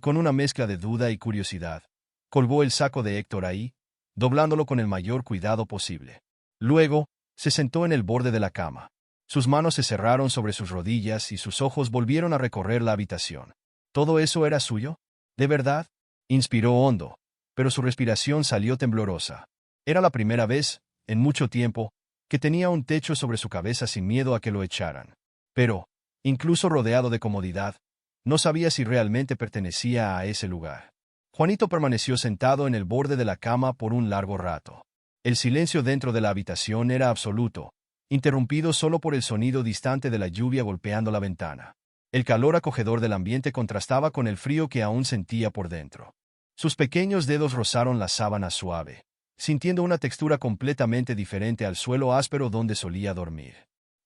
con una mezcla de duda y curiosidad, colgó el saco de Héctor ahí, doblándolo con el mayor cuidado posible. Luego, Se sentó en el borde de la cama. Sus manos se cerraron sobre sus rodillas y sus ojos volvieron a recorrer la habitación. ¿Todo eso era suyo? ¿De verdad? Inspiró hondo, pero su respiración salió temblorosa. Era la primera vez, en mucho tiempo, que tenía un techo sobre su cabeza sin miedo a que lo echaran. Pero, incluso rodeado de comodidad, no sabía si realmente pertenecía a ese lugar. Juanito permaneció sentado en el borde de la cama por un largo rato. El silencio dentro de la habitación era absoluto, interrumpido solo por el sonido distante de la lluvia golpeando la ventana. El calor acogedor del ambiente contrastaba con el frío que aún sentía por dentro. Sus pequeños dedos rozaron la sábana suave, sintiendo una textura completamente diferente al suelo áspero donde solía dormir.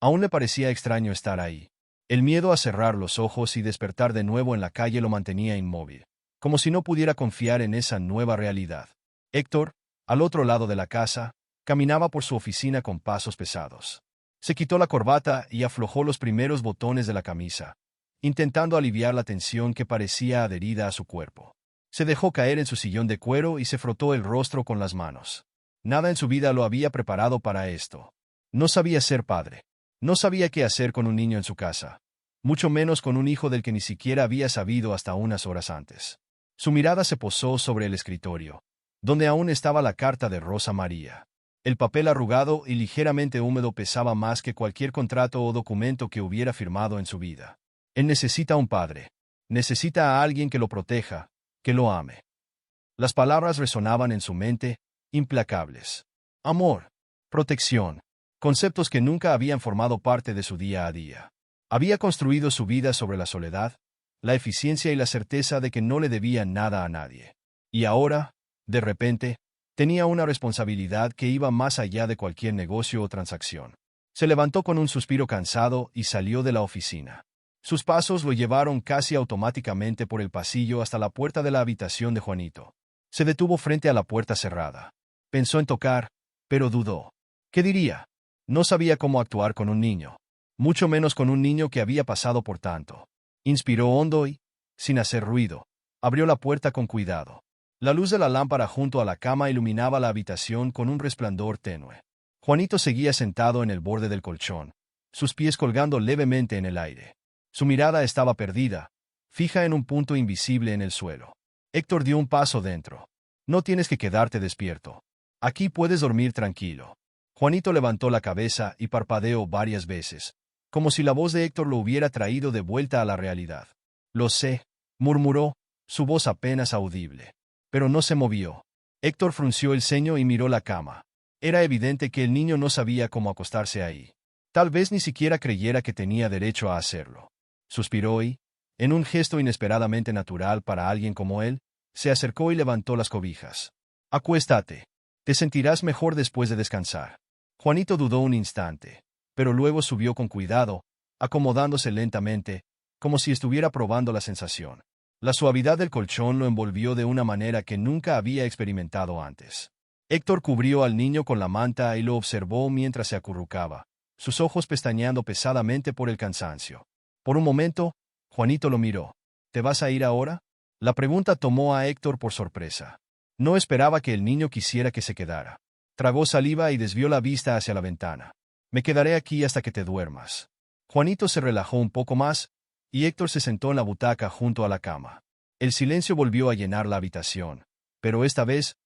Aún le parecía extraño estar ahí. El miedo a cerrar los ojos y despertar de nuevo en la calle lo mantenía inmóvil, como si no pudiera confiar en esa nueva realidad. Héctor, al otro lado de la casa, caminaba por su oficina con pasos pesados. Se quitó la corbata y aflojó los primeros botones de la camisa, intentando aliviar la tensión que parecía adherida a su cuerpo. Se dejó caer en su sillón de cuero y se frotó el rostro con las manos. Nada en su vida lo había preparado para esto. No sabía ser padre. No sabía qué hacer con un niño en su casa, mucho menos con un hijo del que ni siquiera había sabido hasta unas horas antes. Su mirada se posó sobre el escritorio, donde aún estaba la carta de Rosa María. El papel arrugado y ligeramente húmedo pesaba más que cualquier contrato o documento que hubiera firmado en su vida. Él necesita un padre. Necesita a alguien que lo proteja, que lo ame. Las palabras resonaban en su mente, implacables. Amor, protección, conceptos que nunca habían formado parte de su día a día. Había construido su vida sobre la soledad, la eficiencia y la certeza de que no le debía nada a nadie. Y ahora, de repente, tenía una responsabilidad que iba más allá de cualquier negocio o transacción. Se levantó con un suspiro cansado y salió de la oficina. Sus pasos lo llevaron casi automáticamente por el pasillo hasta la puerta de la habitación de Juanito. Se detuvo frente a la puerta cerrada. Pensó en tocar, pero dudó. ¿Qué diría? No sabía cómo actuar con un niño, mucho menos con un niño que había pasado por tanto. Inspiró hondo y, sin hacer ruido, abrió la puerta con cuidado. La luz de la lámpara junto a la cama iluminaba la habitación con un resplandor tenue. Juanito seguía sentado en el borde del colchón, sus pies colgando levemente en el aire. Su mirada estaba perdida, fija en un punto invisible en el suelo. Héctor dio un paso dentro. No tienes que quedarte despierto. Aquí puedes dormir tranquilo. Juanito levantó la cabeza y parpadeó varias veces, como si la voz de Héctor lo hubiera traído de vuelta a la realidad. Lo sé, murmuró, su voz apenas audible. Pero no se movió. Héctor frunció el ceño y miró la cama. Era evidente que el niño no sabía cómo acostarse ahí. Tal vez ni siquiera creyera que tenía derecho a hacerlo. Suspiró y, en un gesto inesperadamente natural para alguien como él, se acercó y levantó las cobijas. Acuéstate. Te sentirás mejor después de descansar. Juanito dudó un instante, pero luego subió con cuidado, acomodándose lentamente, como si estuviera probando la sensación. La suavidad del colchón lo envolvió de una manera que nunca había experimentado antes. Héctor cubrió al niño con la manta y lo observó mientras se acurrucaba, sus ojos pestañeando pesadamente por el cansancio. Por un momento, Juanito lo miró. ¿Te vas a ir ahora? La pregunta tomó a Héctor por sorpresa. No esperaba que el niño quisiera que se quedara. Tragó saliva y desvió la vista hacia la ventana. Me quedaré aquí hasta que te duermas. Juanito se relajó un poco más, y Héctor se sentó en la butaca junto a la cama. El silencio volvió a llenar la habitación, pero esta vez,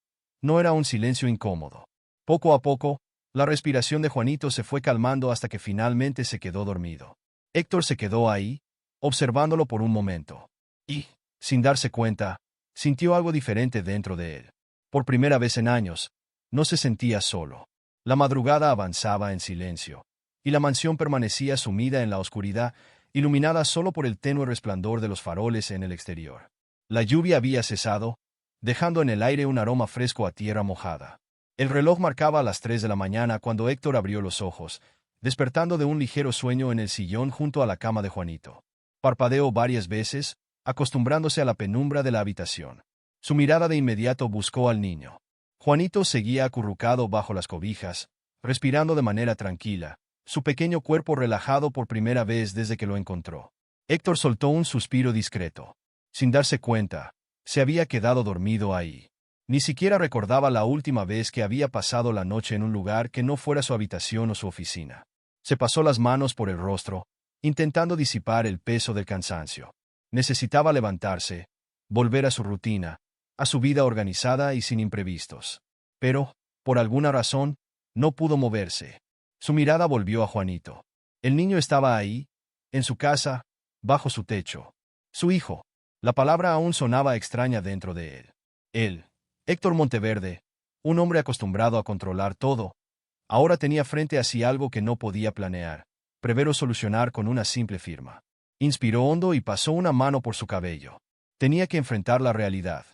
no era un silencio incómodo. Poco a poco, la respiración de Juanito se fue calmando hasta que finalmente se quedó dormido. Héctor se quedó ahí, observándolo por un momento. Y, sin darse cuenta, sintió algo diferente dentro de él. Por primera vez en años, no se sentía solo. La madrugada avanzaba en silencio, y la mansión permanecía sumida en la oscuridad, iluminada solo por el tenue resplandor de los faroles en el exterior. La lluvia había cesado, dejando en el aire un aroma fresco a tierra mojada. El reloj marcaba las 3 de la mañana cuando Héctor abrió los ojos, despertando de un ligero sueño en el sillón junto a la cama de Juanito. Parpadeó varias veces, acostumbrándose a la penumbra de la habitación. Su mirada de inmediato buscó al niño. Juanito seguía acurrucado bajo las cobijas, respirando de manera tranquila, su pequeño cuerpo relajado por primera vez desde que lo encontró. Héctor soltó un suspiro discreto. Sin darse cuenta, se había quedado dormido ahí. Ni siquiera recordaba la última vez que había pasado la noche en un lugar que no fuera su habitación o su oficina. Se pasó las manos por el rostro, intentando disipar el peso del cansancio. Necesitaba levantarse, volver a su rutina, a su vida organizada y sin imprevistos. Pero, por alguna razón, no pudo moverse. Su mirada volvió a Juanito. El niño estaba ahí, en su casa, bajo su techo. Su hijo. La palabra aún sonaba extraña dentro de él. Él, Héctor Monteverde, un hombre acostumbrado a controlar todo, ahora tenía frente a sí algo que no podía planear, prever o solucionar con una simple firma. Inspiró hondo y pasó una mano por su cabello. Tenía que enfrentar la realidad.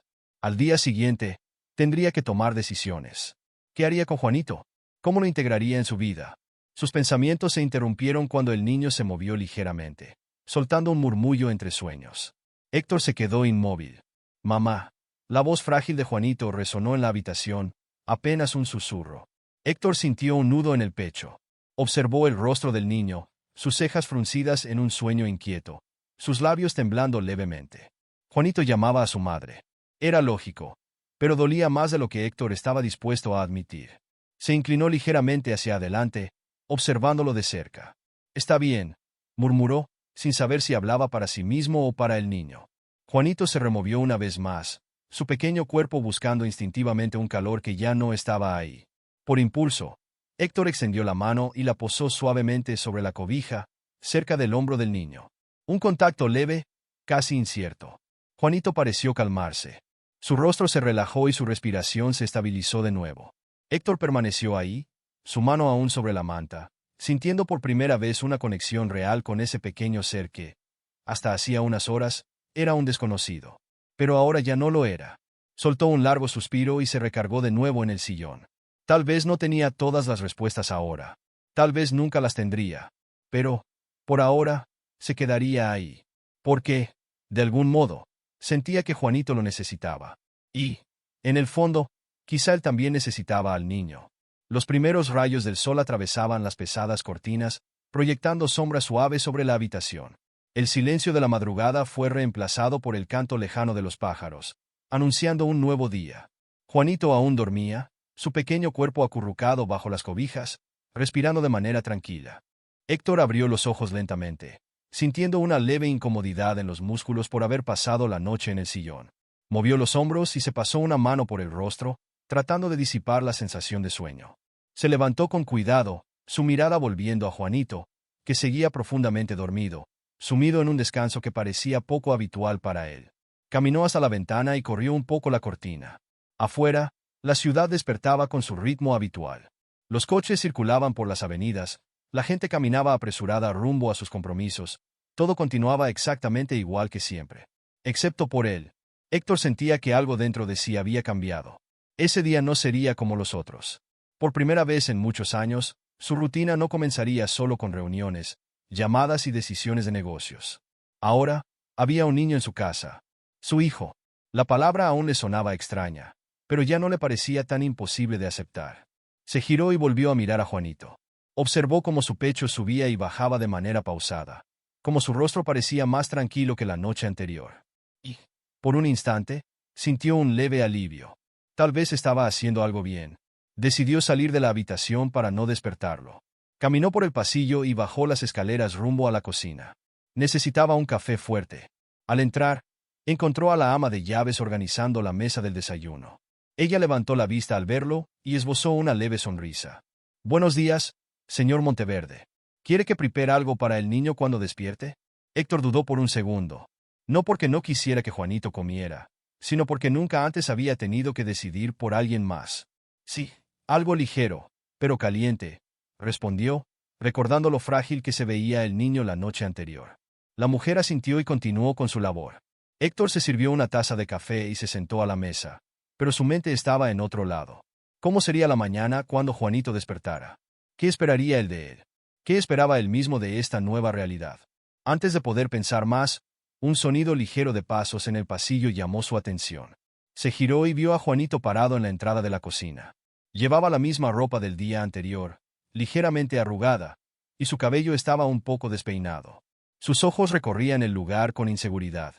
Al día siguiente, tendría que tomar decisiones. ¿Qué haría con Juanito? ¿Cómo lo integraría en su vida? Sus pensamientos se interrumpieron cuando el niño se movió ligeramente, soltando un murmullo entre sueños. Héctor se quedó inmóvil. Mamá. La voz frágil de Juanito resonó en la habitación, apenas un susurro. Héctor sintió un nudo en el pecho. Observó el rostro del niño, sus cejas fruncidas en un sueño inquieto, sus labios temblando levemente. Juanito llamaba a su madre. Era lógico, pero dolía más de lo que Héctor estaba dispuesto a admitir. Se inclinó ligeramente hacia adelante, observándolo de cerca. «Está bien», murmuró, sin saber si hablaba para sí mismo o para el niño. Juanito se removió una vez más, su pequeño cuerpo buscando instintivamente un calor que ya no estaba ahí. Por impulso, Héctor extendió la mano y la posó suavemente sobre la cobija, cerca del hombro del niño. Un contacto leve, casi incierto. Juanito pareció calmarse. Su rostro se relajó y su respiración se estabilizó de nuevo. Héctor permaneció ahí, su mano aún sobre la manta, sintiendo por primera vez una conexión real con ese pequeño ser que, hasta hacía unas horas, era un desconocido. Pero ahora ya no lo era. Soltó un largo suspiro y se recargó de nuevo en el sillón. Tal vez no tenía todas las respuestas ahora. Tal vez nunca las tendría. Pero, por ahora, se quedaría ahí. Porque, de algún modo, sentía que Juanito lo necesitaba. Y, en el fondo, quizá él también necesitaba al niño. Los primeros rayos del sol atravesaban las pesadas cortinas, proyectando sombras suaves sobre la habitación. El silencio de la madrugada fue reemplazado por el canto lejano de los pájaros, anunciando un nuevo día. Juanito aún dormía, su pequeño cuerpo acurrucado bajo las cobijas, respirando de manera tranquila. Héctor abrió los ojos lentamente, sintiendo una leve incomodidad en los músculos por haber pasado la noche en el sillón. Movió los hombros y se pasó una mano por el rostro, tratando de disipar la sensación de sueño. Se levantó con cuidado, su mirada volviendo a Juanito, que seguía profundamente dormido, sumido en un descanso que parecía poco habitual para él. Caminó hasta la ventana y corrió un poco la cortina. Afuera, la ciudad despertaba con su ritmo habitual. Los coches circulaban por las avenidas, la gente caminaba apresurada rumbo a sus compromisos, todo continuaba exactamente igual que siempre. Excepto por él. Héctor sentía que algo dentro de sí había cambiado. Ese día no sería como los otros. Por primera vez en muchos años, su rutina no comenzaría solo con reuniones, llamadas y decisiones de negocios. Ahora, había un niño en su casa. Su hijo. La palabra aún le sonaba extraña, pero ya no le parecía tan imposible de aceptar. Se giró y volvió a mirar a Juanito. Observó cómo su pecho subía y bajaba de manera pausada, cómo su rostro parecía más tranquilo que la noche anterior. Y, por un instante, sintió un leve alivio. Tal vez estaba haciendo algo bien. Decidió salir de la habitación para no despertarlo. Caminó por el pasillo y bajó las escaleras rumbo a la cocina. Necesitaba un café fuerte. Al entrar, encontró a la ama de llaves organizando la mesa del desayuno. Ella levantó la vista al verlo y esbozó una leve sonrisa. «Buenos días, señor Monteverde. ¿Quiere que prepare algo para el niño cuando despierte?» Héctor dudó por un segundo. No porque no quisiera que Juanito comiera, sino porque nunca antes había tenido que decidir por alguien más. «Sí, algo ligero, pero caliente», respondió, recordando lo frágil que se veía el niño la noche anterior. La mujer asintió y continuó con su labor. Héctor se sirvió una taza de café y se sentó a la mesa, pero su mente estaba en otro lado. ¿Cómo sería la mañana cuando Juanito despertara? ¿Qué esperaría él de él? ¿Qué esperaba él mismo de esta nueva realidad? Antes de poder pensar más, un sonido ligero de pasos en el pasillo llamó su atención. Se giró y vio a Juanito parado en la entrada de la cocina. Llevaba la misma ropa del día anterior, ligeramente arrugada, y su cabello estaba un poco despeinado. Sus ojos recorrían el lugar con inseguridad,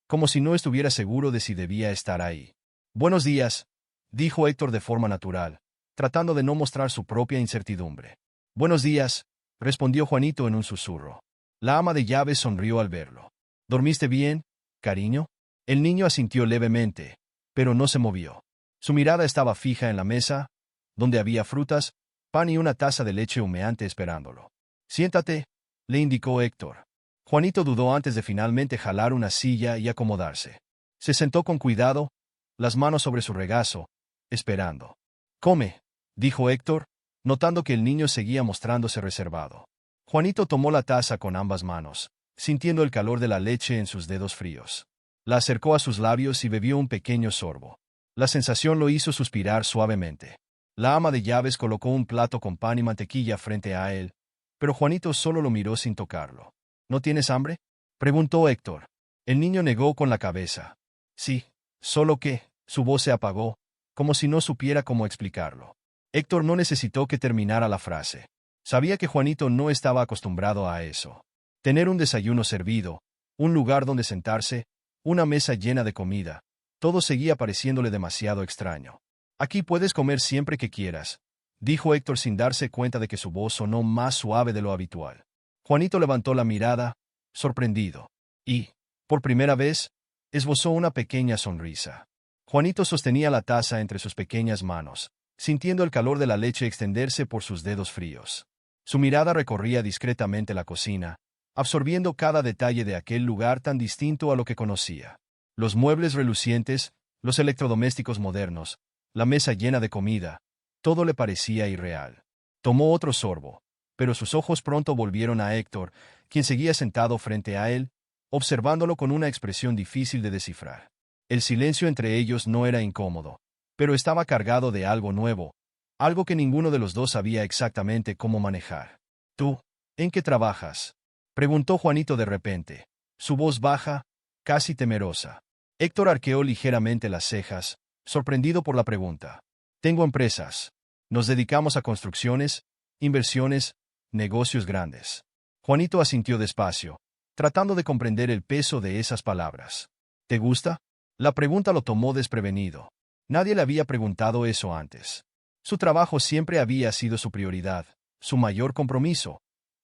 como si no estuviera seguro de si debía estar ahí. «Buenos días, dijo Héctor de forma natural, tratando de no mostrar su propia incertidumbre. Buenos días, respondió Juanito en un susurro. La ama de llaves sonrió al verlo. ¿Dormiste bien, cariño? El niño asintió levemente, pero no se movió. Su mirada estaba fija en la mesa, donde había frutas, pan y una taza de leche humeante esperándolo. Siéntate, le indicó Héctor. Juanito dudó antes de finalmente jalar una silla y acomodarse. Se sentó con cuidado, las manos sobre su regazo, esperando. Come, dijo Héctor, notando que el niño seguía mostrándose reservado. Juanito tomó la taza con ambas manos, sintiendo el calor de la leche en sus dedos fríos. La acercó a sus labios y bebió un pequeño sorbo. La sensación lo hizo suspirar suavemente. La ama de llaves colocó un plato con pan y mantequilla frente a él, pero Juanito solo lo miró sin tocarlo. ¿No tienes hambre?, preguntó Héctor. El niño negó con la cabeza. Sí, solo que, su voz se apagó, como si no supiera cómo explicarlo. Héctor no necesitó que terminara la frase. Sabía que Juanito no estaba acostumbrado a eso. Tener un desayuno servido, un lugar donde sentarse, una mesa llena de comida, todo seguía pareciéndole demasiado extraño. Aquí puedes comer siempre que quieras, dijo Héctor sin darse cuenta de que su voz sonó más suave de lo habitual. Juanito levantó la mirada, sorprendido, y, por primera vez, esbozó una pequeña sonrisa. Juanito sostenía la taza entre sus pequeñas manos, sintiendo el calor de la leche extenderse por sus dedos fríos. Su mirada recorría discretamente la cocina, absorbiendo cada detalle de aquel lugar tan distinto a lo que conocía. Los muebles relucientes, los electrodomésticos modernos, la mesa llena de comida, todo le parecía irreal. Tomó otro sorbo, pero sus ojos pronto volvieron a Héctor, quien seguía sentado frente a él, observándolo con una expresión difícil de descifrar. El silencio entre ellos no era incómodo, pero estaba cargado de algo nuevo, algo que ninguno de los dos sabía exactamente cómo manejar. ¿Tú, en qué trabajas?, preguntó Juanito de repente, su voz baja, casi temerosa. Héctor arqueó ligeramente las cejas, sorprendido por la pregunta. Tengo empresas. Nos dedicamos a construcciones, inversiones, negocios grandes. Juanito asintió despacio, tratando de comprender el peso de esas palabras. ¿Te gusta? La pregunta lo tomó desprevenido. Nadie le había preguntado eso antes. Su trabajo siempre había sido su prioridad, su mayor compromiso.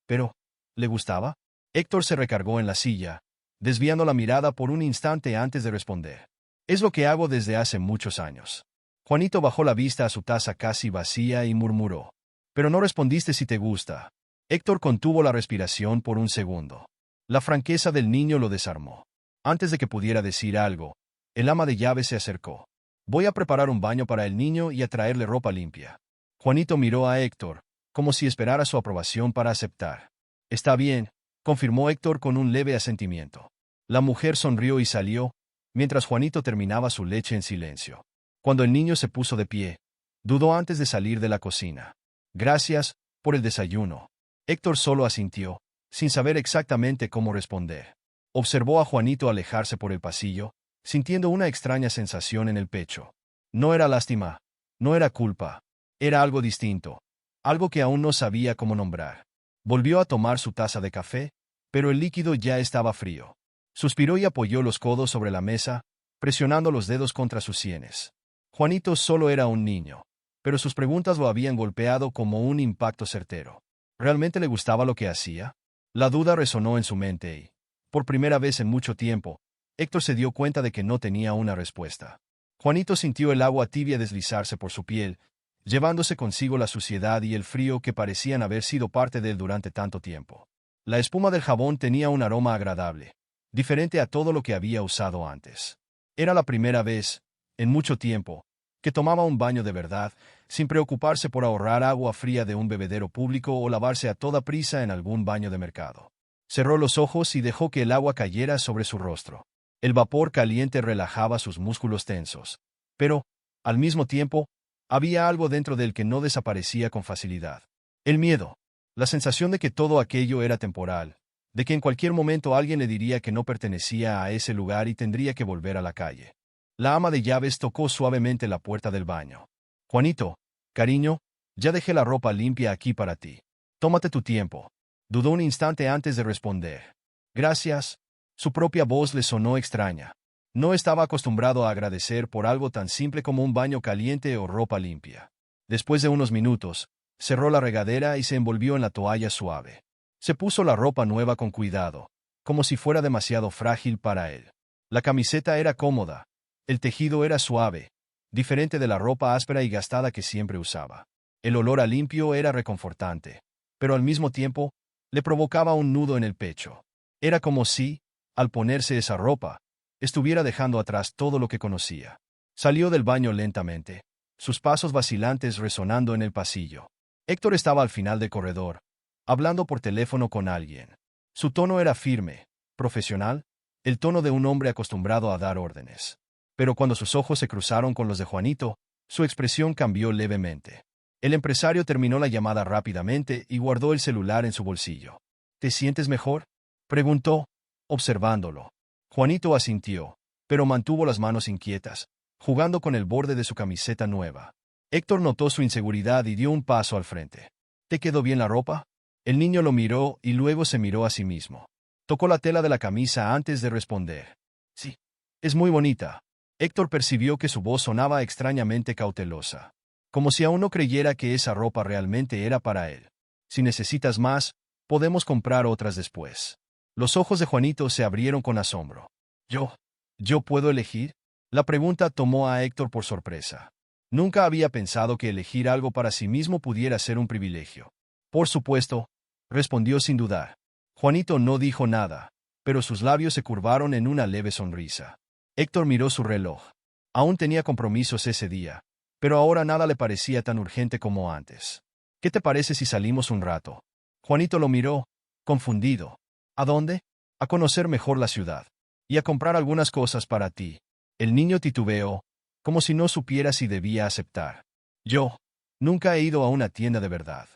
Pero, ¿le gustaba? Héctor se recargó en la silla, desviando la mirada por un instante antes de responder. Es lo que hago desde hace muchos años. Juanito bajó la vista a su taza casi vacía y murmuró. Pero no respondiste si te gusta. Héctor contuvo la respiración por un segundo. La franqueza del niño lo desarmó. Antes de que pudiera decir algo, el ama de llaves se acercó. Voy a preparar un baño para el niño y a traerle ropa limpia. Juanito miró a Héctor, como si esperara su aprobación para aceptar. Está bien, confirmó Héctor con un leve asentimiento. La mujer sonrió y salió, mientras Juanito terminaba su leche en silencio. Cuando el niño se puso de pie, dudó antes de salir de la cocina. Gracias, por el desayuno. Héctor solo asintió, sin saber exactamente cómo responder. Observó a Juanito alejarse por el pasillo, sintiendo una extraña sensación en el pecho. No era lástima, no era culpa, era algo distinto, algo que aún no sabía cómo nombrar. Volvió a tomar su taza de café, pero el líquido ya estaba frío. Suspiró y apoyó los codos sobre la mesa, presionando los dedos contra sus sienes. Juanito solo era un niño, pero sus preguntas lo habían golpeado como un impacto certero. ¿Realmente le gustaba lo que hacía? La duda resonó en su mente y, por primera vez en mucho tiempo, Héctor se dio cuenta de que no tenía una respuesta. Juanito sintió el agua tibia deslizarse por su piel, llevándose consigo la suciedad y el frío que parecían haber sido parte de él durante tanto tiempo. La espuma del jabón tenía un aroma agradable, diferente a todo lo que había usado antes. Era la primera vez, en mucho tiempo, que tomaba un baño de verdad, sin preocuparse por ahorrar agua fría de un bebedero público o lavarse a toda prisa en algún baño de mercado. Cerró los ojos y dejó que el agua cayera sobre su rostro. El vapor caliente relajaba sus músculos tensos. Pero, al mismo tiempo, había algo dentro de él que no desaparecía con facilidad. El miedo. La sensación de que todo aquello era temporal, de que en cualquier momento alguien le diría que no pertenecía a ese lugar y tendría que volver a la calle. La ama de llaves tocó suavemente la puerta del baño. Juanito, cariño, ya dejé la ropa limpia aquí para ti. Tómate tu tiempo. Dudó un instante antes de responder. Gracias. Su propia voz le sonó extraña. No estaba acostumbrado a agradecer por algo tan simple como un baño caliente o ropa limpia. Después de unos minutos, cerró la regadera y se envolvió en la toalla suave. Se puso la ropa nueva con cuidado, como si fuera demasiado frágil para él. La camiseta era cómoda. El tejido era suave, diferente de la ropa áspera y gastada que siempre usaba. El olor a limpio era reconfortante, pero al mismo tiempo, le provocaba un nudo en el pecho. Era como si, al ponerse esa ropa, estuviera dejando atrás todo lo que conocía. Salió del baño lentamente, sus pasos vacilantes resonando en el pasillo. Héctor estaba al final del corredor, hablando por teléfono con alguien. Su tono era firme, profesional, el tono de un hombre acostumbrado a dar órdenes. Pero cuando sus ojos se cruzaron con los de Juanito, su expresión cambió levemente. El empresario terminó la llamada rápidamente y guardó el celular en su bolsillo. ¿Te sientes mejor?, preguntó, observándolo. Juanito asintió, pero mantuvo las manos inquietas, jugando con el borde de su camiseta nueva. Héctor notó su inseguridad y dio un paso al frente. ¿Te quedó bien la ropa? El niño lo miró y luego se miró a sí mismo. Tocó la tela de la camisa antes de responder. Sí, es muy bonita. Héctor percibió que su voz sonaba extrañamente cautelosa, como si aún no creyera que esa ropa realmente era para él. Si necesitas más, podemos comprar otras después. Los ojos de Juanito se abrieron con asombro. ¿Yo puedo elegir? La pregunta tomó a Héctor por sorpresa. Nunca había pensado que elegir algo para sí mismo pudiera ser un privilegio. Por supuesto, respondió sin dudar. Juanito no dijo nada, pero sus labios se curvaron en una leve sonrisa. Héctor miró su reloj. Aún tenía compromisos ese día, pero ahora nada le parecía tan urgente como antes. ¿Qué te parece si salimos un rato? Juanito lo miró, confundido. ¿A dónde? A conocer mejor la ciudad. Y a comprar algunas cosas para ti. El niño titubeó, como si no supiera si debía aceptar. Yo nunca he ido a una tienda de verdad.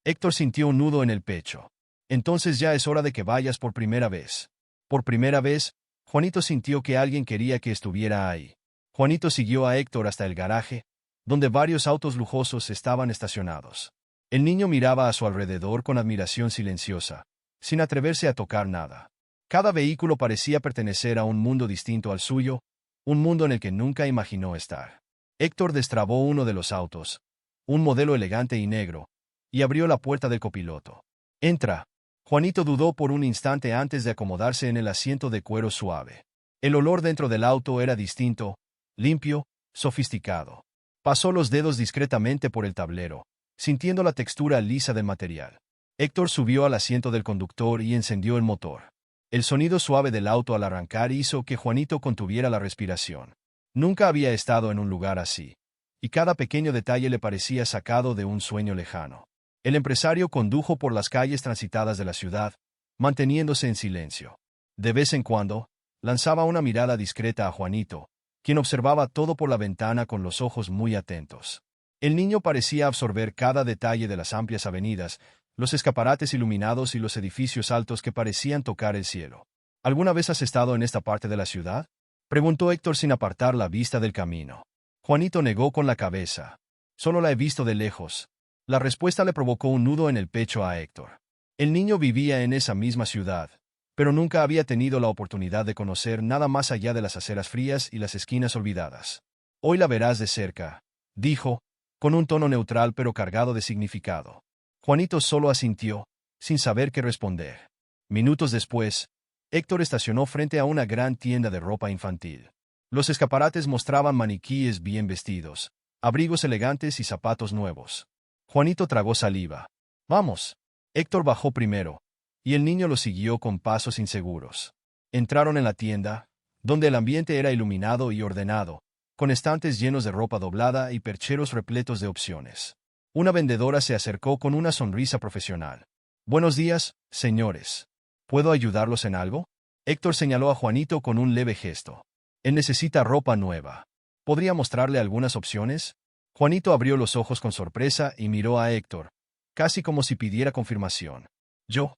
Héctor sintió un nudo en el pecho. Entonces ya es hora de que vayas por primera vez. Por primera vez, Juanito sintió que alguien quería que estuviera ahí. Juanito siguió a Héctor hasta el garaje, donde varios autos lujosos estaban estacionados. El niño miraba a su alrededor con admiración silenciosa, sin atreverse a tocar nada. Cada vehículo parecía pertenecer a un mundo distinto al suyo, un mundo en el que nunca imaginó estar. Héctor destrabó uno de los autos, un modelo elegante y negro, y abrió la puerta del copiloto. Entra. Juanito dudó por un instante antes de acomodarse en el asiento de cuero suave. El olor dentro del auto era distinto, limpio, sofisticado. Pasó los dedos discretamente por el tablero, sintiendo la textura lisa del material. Héctor subió al asiento del conductor y encendió el motor. El sonido suave del auto al arrancar hizo que Juanito contuviera la respiración. Nunca había estado en un lugar así, y cada pequeño detalle le parecía sacado de un sueño lejano. El empresario condujo por las calles transitadas de la ciudad, manteniéndose en silencio. De vez en cuando, lanzaba una mirada discreta a Juanito, quien observaba todo por la ventana con los ojos muy atentos. El niño parecía absorber cada detalle de las amplias avenidas, los escaparates iluminados y los edificios altos que parecían tocar el cielo. ¿Alguna vez has estado en esta parte de la ciudad?, preguntó Héctor sin apartar la vista del camino. Juanito negó con la cabeza. Solo la he visto de lejos. La respuesta le provocó un nudo en el pecho a Héctor. El niño vivía en esa misma ciudad, pero nunca había tenido la oportunidad de conocer nada más allá de las aceras frías y las esquinas olvidadas. Hoy la verás de cerca, dijo, con un tono neutral pero cargado de significado. Juanito solo asintió, sin saber qué responder. Minutos después, Héctor estacionó frente a una gran tienda de ropa infantil. Los escaparates mostraban maniquíes bien vestidos, abrigos elegantes y zapatos nuevos. Juanito tragó saliva. Vamos. Héctor bajó primero, y el niño lo siguió con pasos inseguros. Entraron en la tienda, donde el ambiente era iluminado y ordenado, con estantes llenos de ropa doblada y percheros repletos de opciones. Una vendedora se acercó con una sonrisa profesional. Buenos días, señores. ¿Puedo ayudarlos en algo? Héctor señaló a Juanito con un leve gesto. Él necesita ropa nueva. ¿Podría mostrarle algunas opciones? Juanito abrió los ojos con sorpresa y miró a Héctor, casi como si pidiera confirmación. ¿Yo?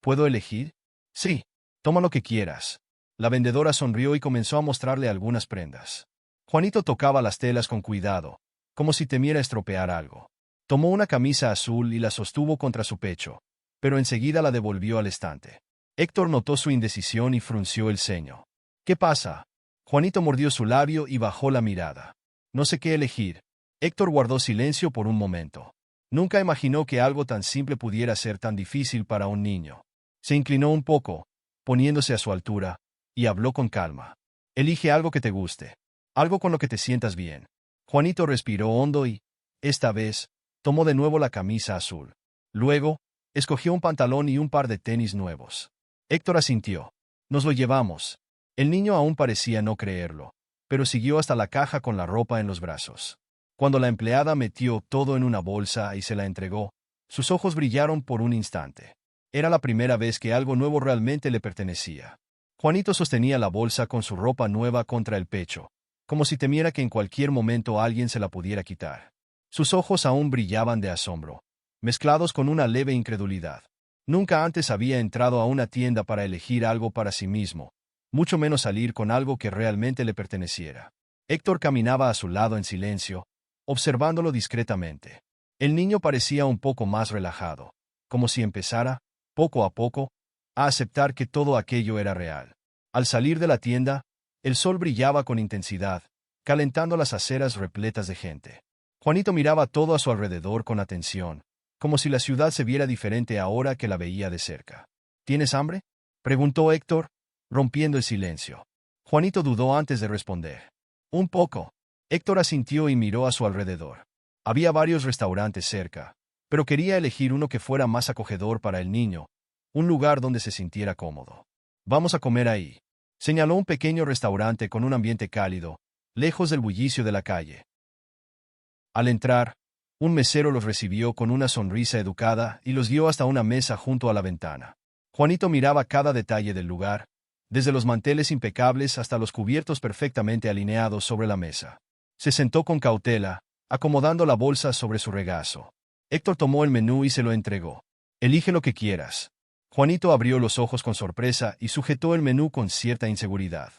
¿Puedo elegir? Sí. Toma lo que quieras. La vendedora sonrió y comenzó a mostrarle algunas prendas. Juanito tocaba las telas con cuidado, como si temiera estropear algo. Tomó una camisa azul y la sostuvo contra su pecho, pero enseguida la devolvió al estante. Héctor notó su indecisión y frunció el ceño. ¿Qué pasa? Juanito mordió su labio y bajó la mirada. No sé qué elegir. Héctor guardó silencio por un momento. Nunca imaginó que algo tan simple pudiera ser tan difícil para un niño. Se inclinó un poco, poniéndose a su altura, y habló con calma. Elige algo que te guste. Algo con lo que te sientas bien. Juanito respiró hondo y, esta vez, tomó de nuevo la camisa azul. Luego, escogió un pantalón y un par de tenis nuevos. Héctor asintió. Nos lo llevamos. El niño aún parecía no creerlo, pero siguió hasta la caja con la ropa en los brazos. Cuando la empleada metió todo en una bolsa y se la entregó, sus ojos brillaron por un instante. Era la primera vez que algo nuevo realmente le pertenecía. Juanito sostenía la bolsa con su ropa nueva contra el pecho, como si temiera que en cualquier momento alguien se la pudiera quitar. Sus ojos aún brillaban de asombro, mezclados con una leve incredulidad. Nunca antes había entrado a una tienda para elegir algo para sí mismo, mucho menos salir con algo que realmente le perteneciera. Héctor caminaba a su lado en silencio, observándolo discretamente. El niño parecía un poco más relajado, como si empezara, poco a poco, a aceptar que todo aquello era real. Al salir de la tienda, el sol brillaba con intensidad, calentando las aceras repletas de gente. Juanito miraba todo a su alrededor con atención, como si la ciudad se viera diferente ahora que la veía de cerca. ¿Tienes hambre?, preguntó Héctor, rompiendo el silencio. Juanito dudó antes de responder. Un poco. Héctor asintió y miró a su alrededor. Había varios restaurantes cerca, pero quería elegir uno que fuera más acogedor para el niño, un lugar donde se sintiera cómodo. Vamos a comer ahí. Señaló un pequeño restaurante con un ambiente cálido, lejos del bullicio de la calle. Al entrar, un mesero los recibió con una sonrisa educada y los guió hasta una mesa junto a la ventana. Juanito miraba cada detalle del lugar, desde los manteles impecables hasta los cubiertos perfectamente alineados sobre la mesa. Se sentó con cautela, acomodando la bolsa sobre su regazo. Héctor tomó el menú y se lo entregó. Elige lo que quieras. Juanito abrió los ojos con sorpresa y sujetó el menú con cierta inseguridad.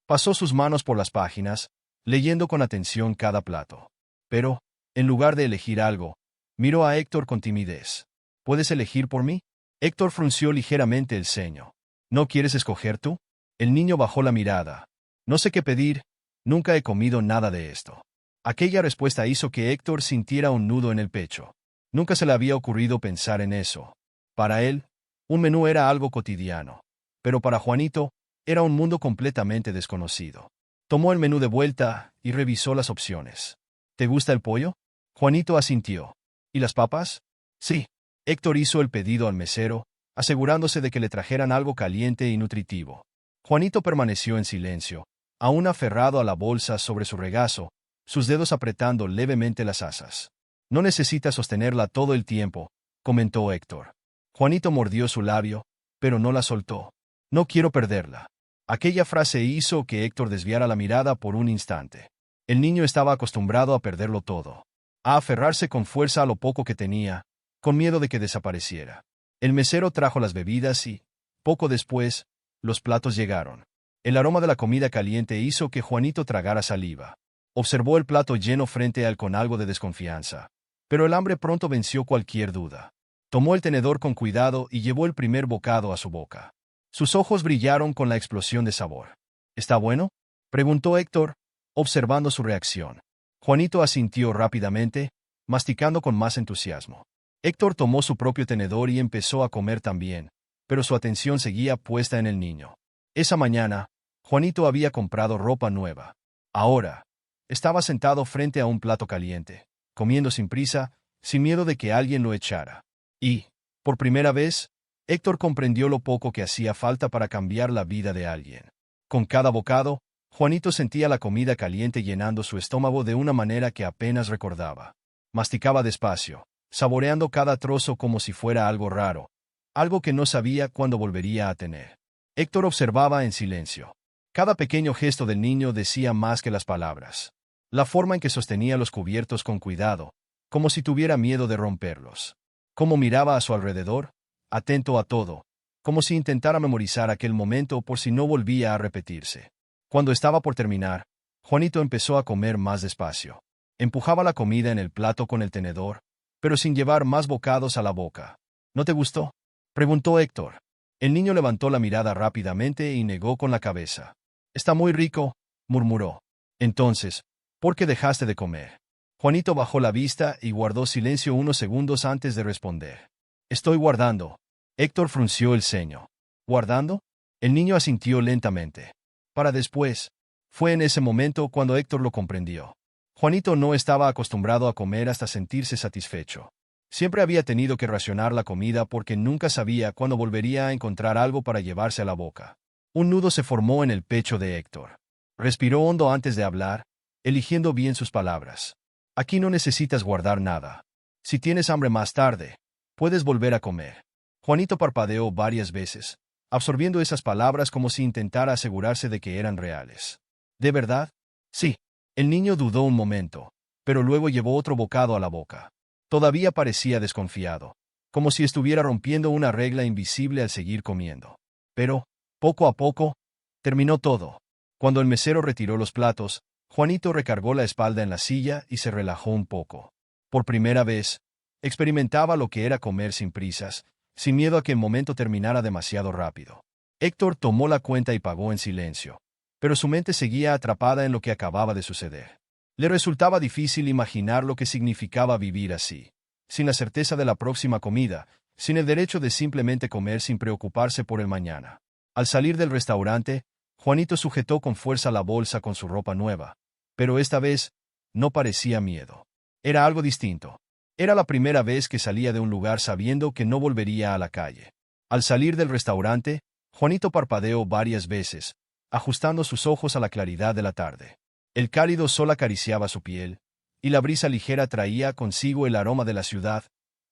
Pasó sus manos por las páginas, leyendo con atención cada plato. Pero, en lugar de elegir algo, miró a Héctor con timidez. ¿Puedes elegir por mí? Héctor frunció ligeramente el ceño. ¿No quieres escoger tú? El niño bajó la mirada. No sé qué pedir, nunca he comido nada de esto. Aquella respuesta hizo que Héctor sintiera un nudo en el pecho. Nunca se le había ocurrido pensar en eso. Para él, un menú era algo cotidiano. Pero para Juanito, era un mundo completamente desconocido. Tomó el menú de vuelta y revisó las opciones. ¿Te gusta el pollo? Juanito asintió. ¿Y las papas? Sí. Héctor hizo el pedido al mesero, asegurándose de que le trajeran algo caliente y nutritivo. Juanito permaneció en silencio, aún aferrado a la bolsa sobre su regazo, sus dedos apretando levemente las asas. No necesita sostenerla todo el tiempo, comentó Héctor. Juanito mordió su labio, pero no la soltó. No quiero perderla. Aquella frase hizo que Héctor desviara la mirada por un instante. El niño estaba acostumbrado a perderlo todo, a aferrarse con fuerza a lo poco que tenía, con miedo de que desapareciera. El mesero trajo las bebidas y, poco después, los platos llegaron. El aroma de la comida caliente hizo que Juanito tragara saliva. Observó el plato lleno frente a él con algo de desconfianza. Pero el hambre pronto venció cualquier duda. Tomó el tenedor con cuidado y llevó el primer bocado a su boca. Sus ojos brillaron con la explosión de sabor. ¿Está bueno?, preguntó Héctor, observando su reacción. Juanito asintió rápidamente, masticando con más entusiasmo. Héctor tomó su propio tenedor y empezó a comer también, pero su atención seguía puesta en el niño. Esa mañana, Juanito había comprado ropa nueva. Ahora, estaba sentado frente a un plato caliente, comiendo sin prisa, sin miedo de que alguien lo echara. Y, por primera vez, Héctor comprendió lo poco que hacía falta para cambiar la vida de alguien. Con cada bocado, Juanito sentía la comida caliente llenando su estómago de una manera que apenas recordaba. Masticaba despacio, saboreando cada trozo como si fuera algo raro, algo que no sabía cuándo volvería a tener. Héctor observaba en silencio. Cada pequeño gesto del niño decía más que las palabras. La forma en que sostenía los cubiertos con cuidado, como si tuviera miedo de romperlos. Cómo miraba a su alrededor, atento a todo, como si intentara memorizar aquel momento por si no volvía a repetirse. Cuando estaba por terminar, Juanito empezó a comer más despacio. Empujaba la comida en el plato con el tenedor, pero sin llevar más bocados a la boca. ¿No te gustó?, preguntó Héctor. El niño levantó la mirada rápidamente y negó con la cabeza. Está muy rico, murmuró. Entonces, ¿por qué dejaste de comer? Juanito bajó la vista y guardó silencio unos segundos antes de responder. Estoy guardando. Héctor frunció el ceño. ¿Guardando? El niño asintió lentamente. Para después. Fue en ese momento cuando Héctor lo comprendió. Juanito no estaba acostumbrado a comer hasta sentirse satisfecho. Siempre había tenido que racionar la comida porque nunca sabía cuándo volvería a encontrar algo para llevarse a la boca. Un nudo se formó en el pecho de Héctor. Respiró hondo antes de hablar, eligiendo bien sus palabras. Aquí no necesitas guardar nada. Si tienes hambre más tarde, puedes volver a comer. Juanito parpadeó varias veces, absorbiendo esas palabras como si intentara asegurarse de que eran reales. ¿De verdad? Sí. El niño dudó un momento, pero luego llevó otro bocado a la boca. Todavía parecía desconfiado, como si estuviera rompiendo una regla invisible al seguir comiendo. Pero, poco a poco, terminó todo. Cuando el mesero retiró los platos, Juanito recargó la espalda en la silla y se relajó un poco. Por primera vez, experimentaba lo que era comer sin prisas, sin miedo a que el momento terminara demasiado rápido. Héctor tomó la cuenta y pagó en silencio, pero su mente seguía atrapada en lo que acababa de suceder. Le resultaba difícil imaginar lo que significaba vivir así, sin la certeza de la próxima comida, sin el derecho de simplemente comer sin preocuparse por el mañana. Al salir del restaurante, Juanito sujetó con fuerza la bolsa con su ropa nueva, pero esta vez no parecía miedo. Era algo distinto. Era la primera vez que salía de un lugar sabiendo que no volvería a la calle. Al salir del restaurante, Juanito parpadeó varias veces, ajustando sus ojos a la claridad de la tarde. El cálido sol acariciaba su piel, y la brisa ligera traía consigo el aroma de la ciudad,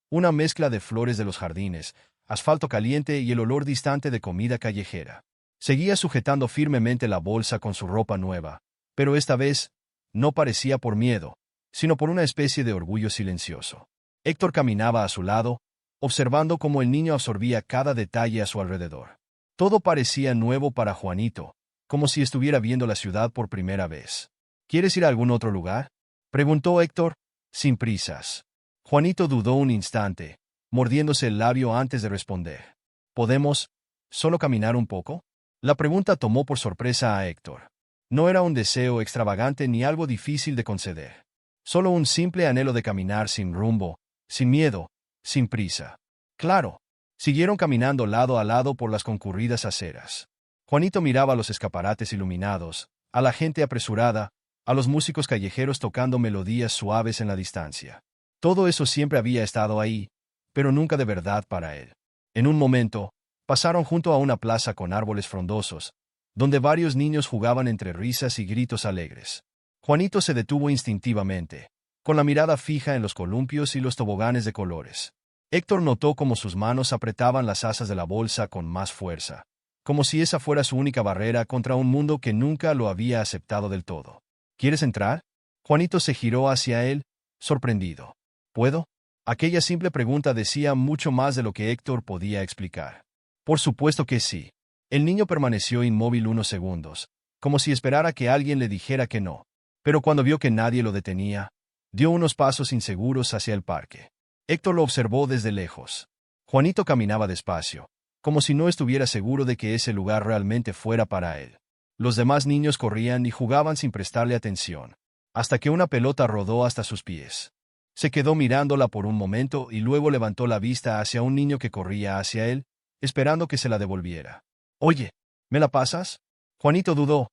una mezcla de flores de los jardines, asfalto caliente y el olor distante de comida callejera. Seguía sujetando firmemente la bolsa con su ropa nueva, pero esta vez no parecía por miedo, sino por una especie de orgullo silencioso. Héctor caminaba a su lado, observando cómo el niño absorbía cada detalle a su alrededor. Todo parecía nuevo para Juanito, como si estuviera viendo la ciudad por primera vez. ¿Quieres ir a algún otro lugar?, preguntó Héctor, sin prisas. Juanito dudó un instante, mordiéndose el labio antes de responder. ¿Podemos solo caminar un poco? La pregunta tomó por sorpresa a Héctor. No era un deseo extravagante ni algo difícil de conceder. Solo un simple anhelo de caminar sin rumbo, sin miedo, sin prisa. Claro. Siguieron caminando lado a lado por las concurridas aceras. Juanito miraba los escaparates iluminados, a la gente apresurada, a los músicos callejeros tocando melodías suaves en la distancia. Todo eso siempre había estado ahí, pero nunca de verdad para él. En un momento, pasaron junto a una plaza con árboles frondosos, donde varios niños jugaban entre risas y gritos alegres. Juanito se detuvo instintivamente, con la mirada fija en los columpios y los toboganes de colores. Héctor notó cómo sus manos apretaban las asas de la bolsa con más fuerza, como si esa fuera su única barrera contra un mundo que nunca lo había aceptado del todo. ¿Quieres entrar? Juanito se giró hacia él, sorprendido. ¿Puedo? Aquella simple pregunta decía mucho más de lo que Héctor podía explicar. Por supuesto que sí. El niño permaneció inmóvil unos segundos, como si esperara que alguien le dijera que no. Pero cuando vio que nadie lo detenía, dio unos pasos inseguros hacia el parque. Héctor lo observó desde lejos. Juanito caminaba despacio, como si no estuviera seguro de que ese lugar realmente fuera para él. Los demás niños corrían y jugaban sin prestarle atención, hasta que una pelota rodó hasta sus pies. Se quedó mirándola por un momento y luego levantó la vista hacia un niño que corría hacia él, esperando que se la devolviera. «Oye, ¿me la pasas?». Juanito dudó.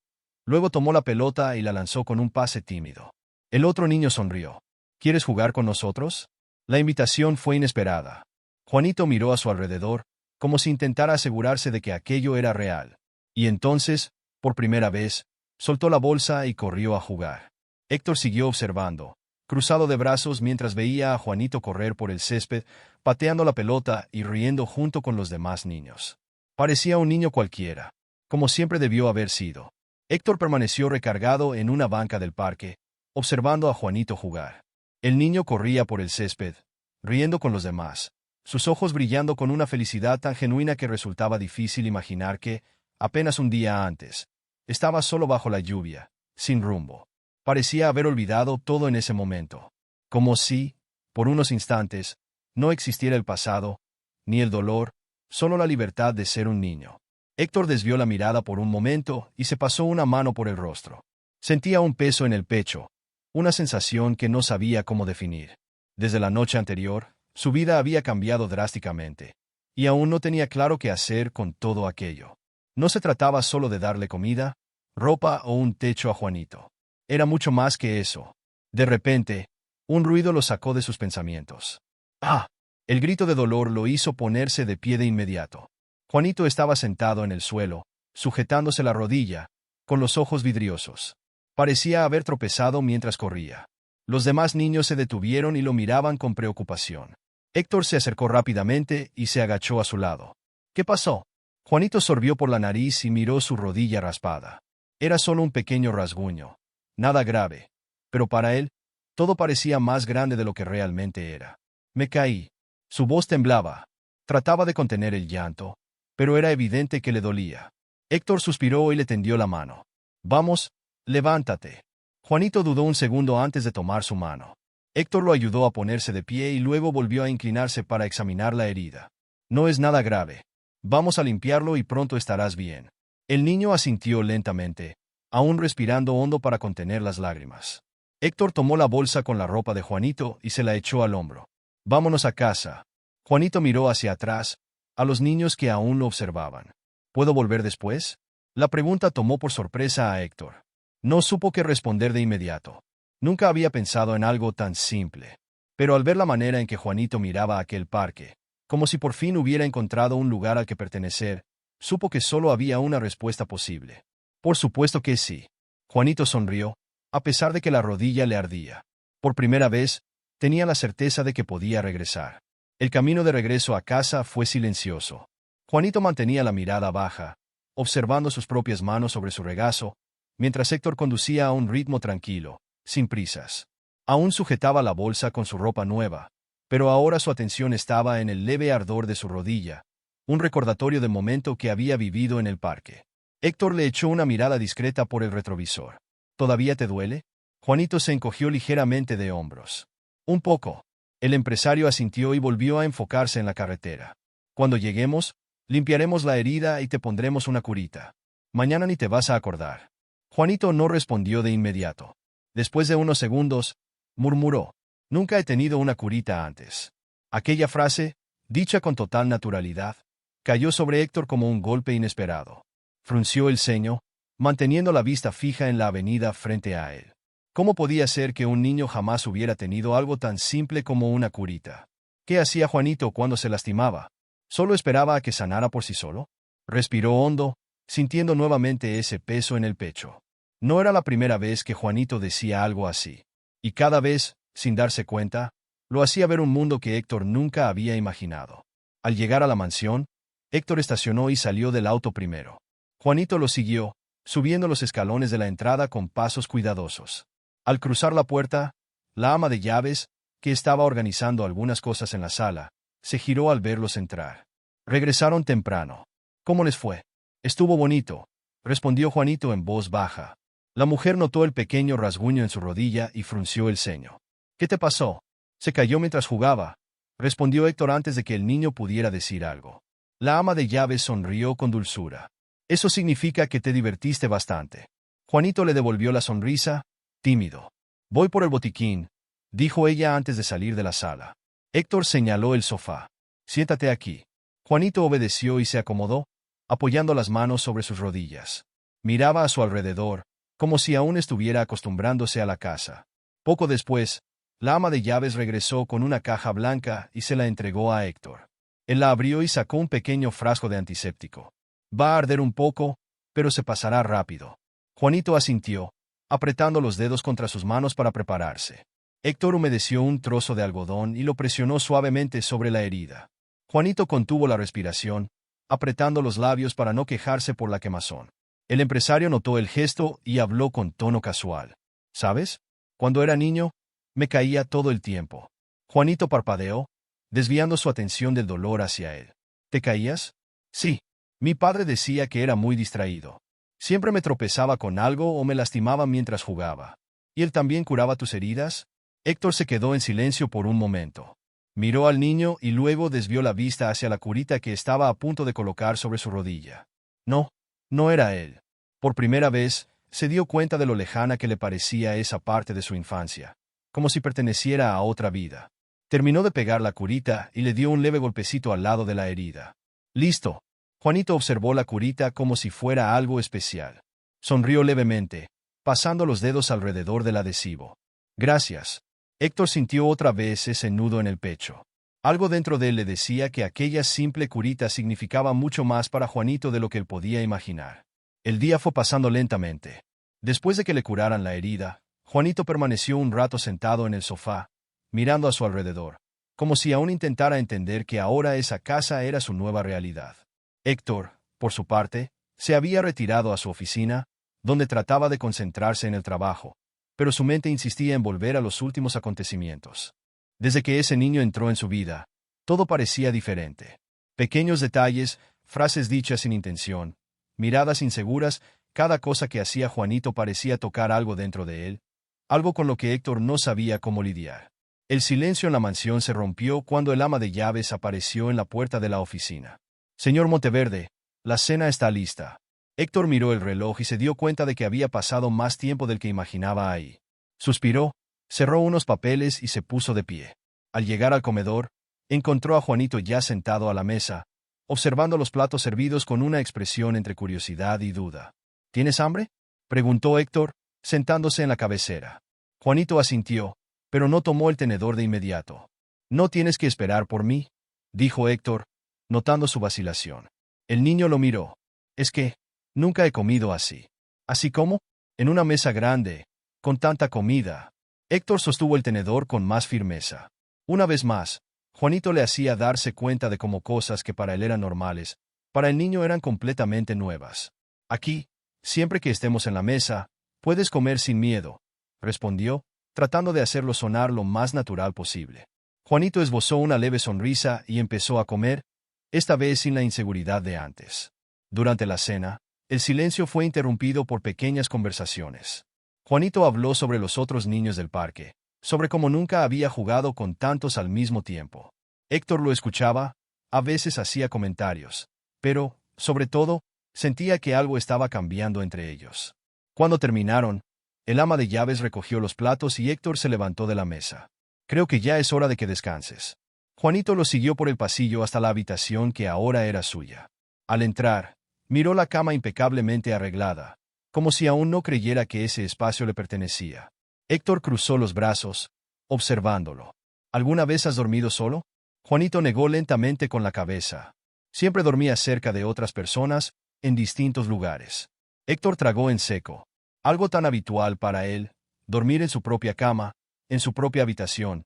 Luego tomó la pelota y la lanzó con un pase tímido. El otro niño sonrió. «¿Quieres jugar con nosotros?». La invitación fue inesperada. Juanito miró a su alrededor, como si intentara asegurarse de que aquello era real. Y entonces, por primera vez, soltó la bolsa y corrió a jugar. Héctor siguió observando, cruzado de brazos mientras veía a Juanito correr por el césped, pateando la pelota y riendo junto con los demás niños. Parecía un niño cualquiera, como siempre debió haber sido. Héctor permaneció recargado en una banca del parque, observando a Juanito jugar. El niño corría por el césped, riendo con los demás, sus ojos brillando con una felicidad tan genuina que resultaba difícil imaginar que, apenas un día antes, estaba solo bajo la lluvia, sin rumbo. Parecía haber olvidado todo en ese momento. Como si, por unos instantes, no existiera el pasado, ni el dolor, solo la libertad de ser un niño. Héctor desvió la mirada por un momento y se pasó una mano por el rostro. Sentía un peso en el pecho, una sensación que no sabía cómo definir. Desde la noche anterior, su vida había cambiado drásticamente, y aún no tenía claro qué hacer con todo aquello. No se trataba solo de darle comida, ropa o un techo a Juanito. Era mucho más que eso. De repente, un ruido lo sacó de sus pensamientos. ¡Ah! El grito de dolor lo hizo ponerse de pie de inmediato. Juanito estaba sentado en el suelo, sujetándose la rodilla, con los ojos vidriosos. Parecía haber tropezado mientras corría. Los demás niños se detuvieron y lo miraban con preocupación. Héctor se acercó rápidamente y se agachó a su lado. ¿Qué pasó? Juanito sorbió por la nariz y miró su rodilla raspada. Era solo un pequeño rasguño. Nada grave. Pero para él, todo parecía más grande de lo que realmente era. Me caí. Su voz temblaba. Trataba de contener el llanto, pero era evidente que le dolía. Héctor suspiró y le tendió la mano. Vamos, levántate. Juanito dudó un segundo antes de tomar su mano. Héctor lo ayudó a ponerse de pie y luego volvió a inclinarse para examinar la herida. No es nada grave. Vamos a limpiarlo y pronto estarás bien. El niño asintió lentamente, aún respirando hondo para contener las lágrimas. Héctor tomó la bolsa con la ropa de Juanito y se la echó al hombro. Vámonos a casa. Juanito miró hacia atrás, a los niños que aún lo observaban. ¿Puedo volver después? La pregunta tomó por sorpresa a Héctor. No supo qué responder de inmediato. Nunca había pensado en algo tan simple. Pero al ver la manera en que Juanito miraba aquel parque, como si por fin hubiera encontrado un lugar al que pertenecer, supo que solo había una respuesta posible. Por supuesto que sí. Juanito sonrió, a pesar de que la rodilla le ardía. Por primera vez, tenía la certeza de que podía regresar. El camino de regreso a casa fue silencioso. Juanito mantenía la mirada baja, observando sus propias manos sobre su regazo, mientras Héctor conducía a un ritmo tranquilo, sin prisas. Aún sujetaba la bolsa con su ropa nueva, pero ahora su atención estaba en el leve ardor de su rodilla, un recordatorio del momento que había vivido en el parque. Héctor le echó una mirada discreta por el retrovisor. ¿Todavía te duele? Juanito se encogió ligeramente de hombros. Un poco. El empresario asintió y volvió a enfocarse en la carretera. Cuando lleguemos, limpiaremos la herida y te pondremos una curita. Mañana ni te vas a acordar. Juanito no respondió de inmediato. Después de unos segundos, murmuró. Nunca he tenido una curita antes. Aquella frase, dicha con total naturalidad, cayó sobre Héctor como un golpe inesperado. Frunció el ceño, manteniendo la vista fija en la avenida frente a él. ¿Cómo podía ser que un niño jamás hubiera tenido algo tan simple como una curita? ¿Qué hacía Juanito cuando se lastimaba? ¿Solo esperaba a que sanara por sí solo? Respiró hondo, sintiendo nuevamente ese peso en el pecho. No era la primera vez que Juanito decía algo así. Y cada vez, sin darse cuenta, lo hacía ver un mundo que Héctor nunca había imaginado. Al llegar a la mansión, Héctor estacionó y salió del auto primero. Juanito lo siguió, subiendo los escalones de la entrada con pasos cuidadosos. Al cruzar la puerta, la ama de llaves, que estaba organizando algunas cosas en la sala, se giró al verlos entrar. Regresaron temprano. ¿Cómo les fue? Estuvo bonito, respondió Juanito en voz baja. La mujer notó el pequeño rasguño en su rodilla y frunció el ceño. ¿Qué te pasó? Se cayó mientras jugaba, respondió Héctor antes de que el niño pudiera decir algo. La ama de llaves sonrió con dulzura. Eso significa que te divertiste bastante. Juanito le devolvió la sonrisa, tímido. Voy por el botiquín, dijo ella antes de salir de la sala. Héctor señaló el sofá. Siéntate aquí. Juanito obedeció y se acomodó, apoyando las manos sobre sus rodillas. Miraba a su alrededor, como si aún estuviera acostumbrándose a la casa. Poco después, la ama de llaves regresó con una caja blanca y se la entregó a Héctor. Él la abrió y sacó un pequeño frasco de antiséptico. Va a arder un poco, pero se pasará rápido. Juanito asintió, apretando los dedos contra sus manos para prepararse. Héctor humedeció un trozo de algodón y lo presionó suavemente sobre la herida. Juanito contuvo la respiración, apretando los labios para no quejarse por la quemazón. El empresario notó el gesto y habló con tono casual. ¿Sabes? Cuando era niño, me caía todo el tiempo. Juanito parpadeó, desviando su atención del dolor hacia él. ¿Te caías? Sí. Mi padre decía que era muy distraído. Siempre me tropezaba con algo o me lastimaba mientras jugaba. ¿Y él también curaba tus heridas? Héctor se quedó en silencio por un momento. Miró al niño y luego desvió la vista hacia la curita que estaba a punto de colocar sobre su rodilla. No, no era él. Por primera vez, se dio cuenta de lo lejana que le parecía esa parte de su infancia, como si perteneciera a otra vida. Terminó de pegar la curita y le dio un leve golpecito al lado de la herida. «Listo». Juanito observó la curita como si fuera algo especial. Sonrió levemente, pasando los dedos alrededor del adhesivo. «Gracias». Héctor sintió otra vez ese nudo en el pecho. Algo dentro de él le decía que aquella simple curita significaba mucho más para Juanito de lo que él podía imaginar. El día fue pasando lentamente. Después de que le curaran la herida, Juanito permaneció un rato sentado en el sofá, mirando a su alrededor, como si aún intentara entender que ahora esa casa era su nueva realidad. Héctor, por su parte, se había retirado a su oficina, donde trataba de concentrarse en el trabajo, pero su mente insistía en volver a los últimos acontecimientos. Desde que ese niño entró en su vida, todo parecía diferente. Pequeños detalles, frases dichas sin intención, miradas inseguras, cada cosa que hacía Juanito parecía tocar algo dentro de él, algo con lo que Héctor no sabía cómo lidiar. El silencio en la mansión se rompió cuando el ama de llaves apareció en la puerta de la oficina. «Señor Monteverde, la cena está lista». Héctor miró el reloj y se dio cuenta de que había pasado más tiempo del que imaginaba ahí. Suspiró, cerró unos papeles y se puso de pie. Al llegar al comedor, encontró a Juanito ya sentado a la mesa, observando los platos servidos con una expresión entre curiosidad y duda. «¿Tienes hambre?», preguntó Héctor, sentándose en la cabecera. Juanito asintió, pero no tomó el tenedor de inmediato. «No tienes que esperar por mí», dijo Héctor, notando su vacilación. El niño lo miró. «Es que nunca he comido así». «¿Así como? En una mesa grande, con tanta comida». Héctor sostuvo el tenedor con más firmeza. Una vez más, Juanito le hacía darse cuenta de cómo cosas que para él eran normales, para el niño eran completamente nuevas. «Aquí, siempre que estemos en la mesa, puedes comer sin miedo», respondió, tratando de hacerlo sonar lo más natural posible. Juanito esbozó una leve sonrisa y empezó a comer, esta vez sin la inseguridad de antes. Durante la cena, el silencio fue interrumpido por pequeñas conversaciones. Juanito habló sobre los otros niños del parque, sobre cómo nunca había jugado con tantos al mismo tiempo. Héctor lo escuchaba, a veces hacía comentarios, pero, sobre todo, sentía que algo estaba cambiando entre ellos. Cuando terminaron, el ama de llaves recogió los platos y Héctor se levantó de la mesa. «Creo que ya es hora de que descanses». Juanito lo siguió por el pasillo hasta la habitación que ahora era suya. Al entrar, miró la cama impecablemente arreglada, como si aún no creyera que ese espacio le pertenecía. Héctor cruzó los brazos, observándolo. «¿Alguna vez has dormido solo?». Juanito negó lentamente con la cabeza. Siempre dormía cerca de otras personas, en distintos lugares. Héctor tragó en seco. Algo tan habitual para él, dormir en su propia cama, en su propia habitación,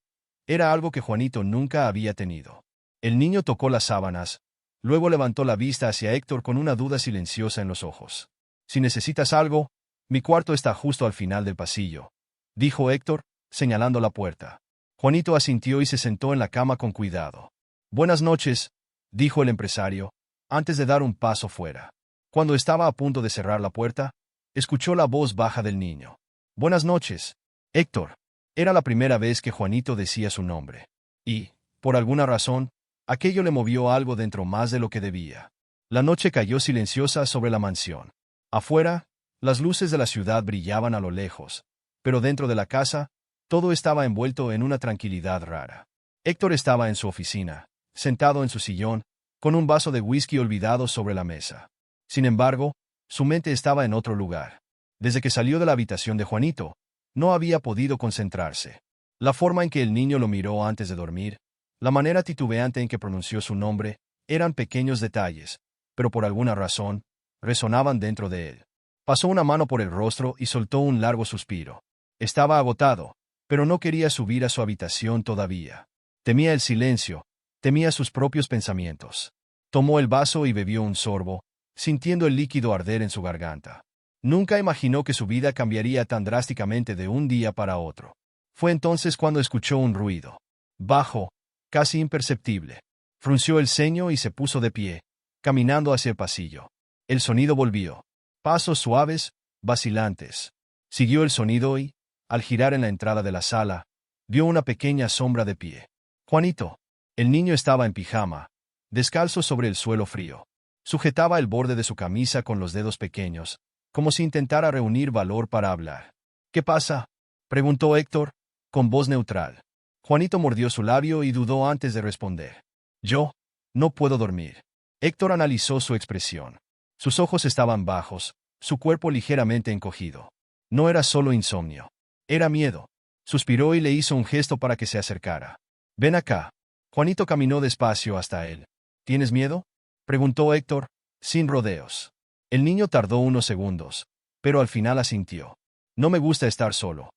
era algo que Juanito nunca había tenido. El niño tocó las sábanas, luego levantó la vista hacia Héctor con una duda silenciosa en los ojos. «Si necesitas algo, mi cuarto está justo al final del pasillo», dijo Héctor, señalando la puerta. Juanito asintió y se sentó en la cama con cuidado. «Buenas noches», dijo el empresario, antes de dar un paso fuera. Cuando estaba a punto de cerrar la puerta, escuchó la voz baja del niño. «Buenas noches, Héctor». Era la primera vez que Juanito decía su nombre. Y, por alguna razón, aquello le movió algo dentro más de lo que debía. La noche cayó silenciosa sobre la mansión. Afuera, las luces de la ciudad brillaban a lo lejos, pero dentro de la casa, todo estaba envuelto en una tranquilidad rara. Héctor estaba en su oficina, sentado en su sillón, con un vaso de whisky olvidado sobre la mesa. Sin embargo, su mente estaba en otro lugar. Desde que salió de la habitación de Juanito, no había podido concentrarse. La forma en que el niño lo miró antes de dormir, la manera titubeante en que pronunció su nombre, eran pequeños detalles, pero por alguna razón, resonaban dentro de él. Pasó una mano por el rostro y soltó un largo suspiro. Estaba agotado, pero no quería subir a su habitación todavía. Temía el silencio, temía sus propios pensamientos. Tomó el vaso y bebió un sorbo, sintiendo el líquido arder en su garganta. Nunca imaginó que su vida cambiaría tan drásticamente de un día para otro. Fue entonces cuando escuchó un ruido. Bajo, casi imperceptible. Frunció el ceño y se puso de pie, caminando hacia el pasillo. El sonido volvió. Pasos suaves, vacilantes. Siguió el sonido y, al girar en la entrada de la sala, vio una pequeña sombra de pie. Juanito. El niño estaba en pijama, descalzo sobre el suelo frío. Sujetaba el borde de su camisa con los dedos pequeños, como si intentara reunir valor para hablar. ¿Qué pasa?, preguntó Héctor, con voz neutral. Juanito mordió su labio y dudó antes de responder. Yo no puedo dormir. Héctor analizó su expresión. Sus ojos estaban bajos, su cuerpo ligeramente encogido. No era solo insomnio. Era miedo. Suspiró y le hizo un gesto para que se acercara. Ven acá. Juanito caminó despacio hasta él. ¿Tienes miedo?, preguntó Héctor, sin rodeos. El niño tardó unos segundos, pero al final asintió. No me gusta estar solo.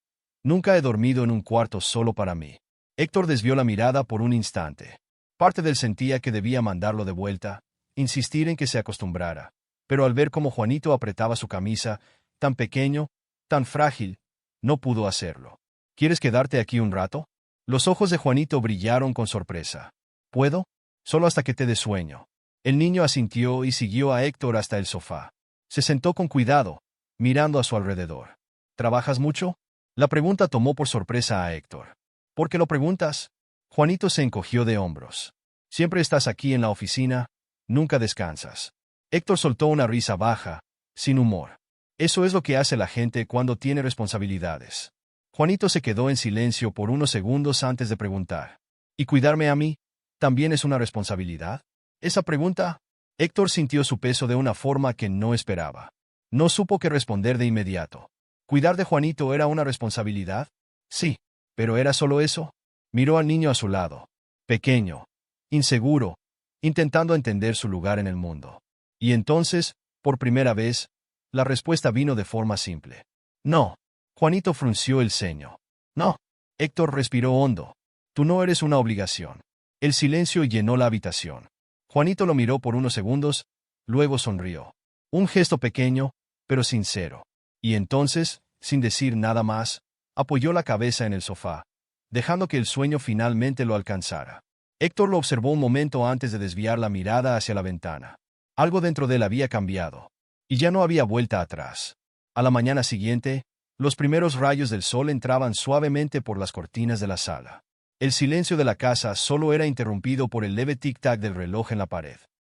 Nunca he dormido en un cuarto solo para mí. Héctor desvió la mirada por un instante. Parte de él sentía que debía mandarlo de vuelta, insistir en que se acostumbrara. Pero al ver cómo Juanito apretaba su camisa, tan pequeño, tan frágil, no pudo hacerlo. ¿Quieres quedarte aquí un rato? Los ojos de Juanito brillaron con sorpresa. ¿Puedo? Solo hasta que te dé sueño. El niño asintió y siguió a Héctor hasta el sofá. Se sentó con cuidado, mirando a su alrededor. ¿Trabajas mucho?, la pregunta tomó por sorpresa a Héctor. ¿Por qué lo preguntas? Juanito se encogió de hombros. Siempre estás aquí en la oficina, nunca descansas. Héctor soltó una risa baja, sin humor. Eso es lo que hace la gente cuando tiene responsabilidades. Juanito se quedó en silencio por unos segundos antes de preguntar. ¿Y cuidarme a mí también es una responsabilidad? Esa pregunta, Héctor sintió su peso de una forma que no esperaba. No supo qué responder de inmediato. ¿Cuidar de Juanito era una responsabilidad? Sí, pero ¿era solo eso? Miró al niño a su lado. Pequeño, inseguro, intentando entender su lugar en el mundo. Y entonces, por primera vez, la respuesta vino de forma simple. No. Juanito frunció el ceño. No. Héctor respiró hondo. Tú no eres una obligación. El silencio llenó la habitación. Juanito lo miró por unos segundos, luego sonrió. Un gesto pequeño, pero sincero. Y entonces, sin decir nada más, apoyó la cabeza en el sofá, dejando que el sueño finalmente lo alcanzara. Héctor lo observó un momento antes de desviar la mirada hacia la ventana. Algo dentro de él había cambiado, y ya no había vuelta atrás. A la mañana siguiente, los primeros rayos del sol entraban suavemente por las cortinas de la sala. El silencio de la casa solo era interrumpido por el leve tic-tac del reloj en la pared.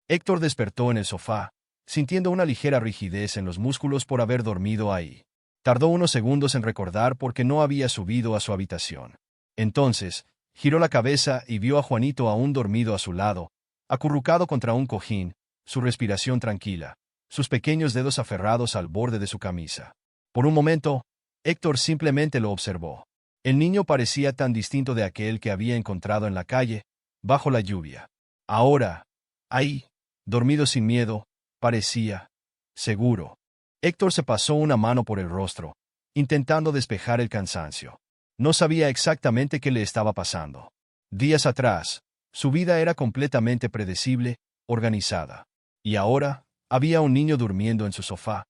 Héctor despertó en el sofá, sintiendo una ligera rigidez en los músculos por haber dormido ahí. Tardó unos segundos en recordar por qué no había subido a su habitación. Entonces, giró la cabeza y vio a Juanito aún dormido a su lado, acurrucado contra un cojín, su respiración tranquila, sus pequeños dedos aferrados al borde de su camisa. Por un momento, Héctor simplemente lo observó. El niño parecía tan distinto de aquel que había encontrado en la calle, bajo la lluvia. Ahora, ahí, dormido sin miedo, parecía seguro. Héctor se pasó una mano por el rostro, intentando despejar el cansancio. No sabía exactamente qué le estaba pasando. Días atrás, su vida era completamente predecible, organizada. Y ahora, había un niño durmiendo en su sofá,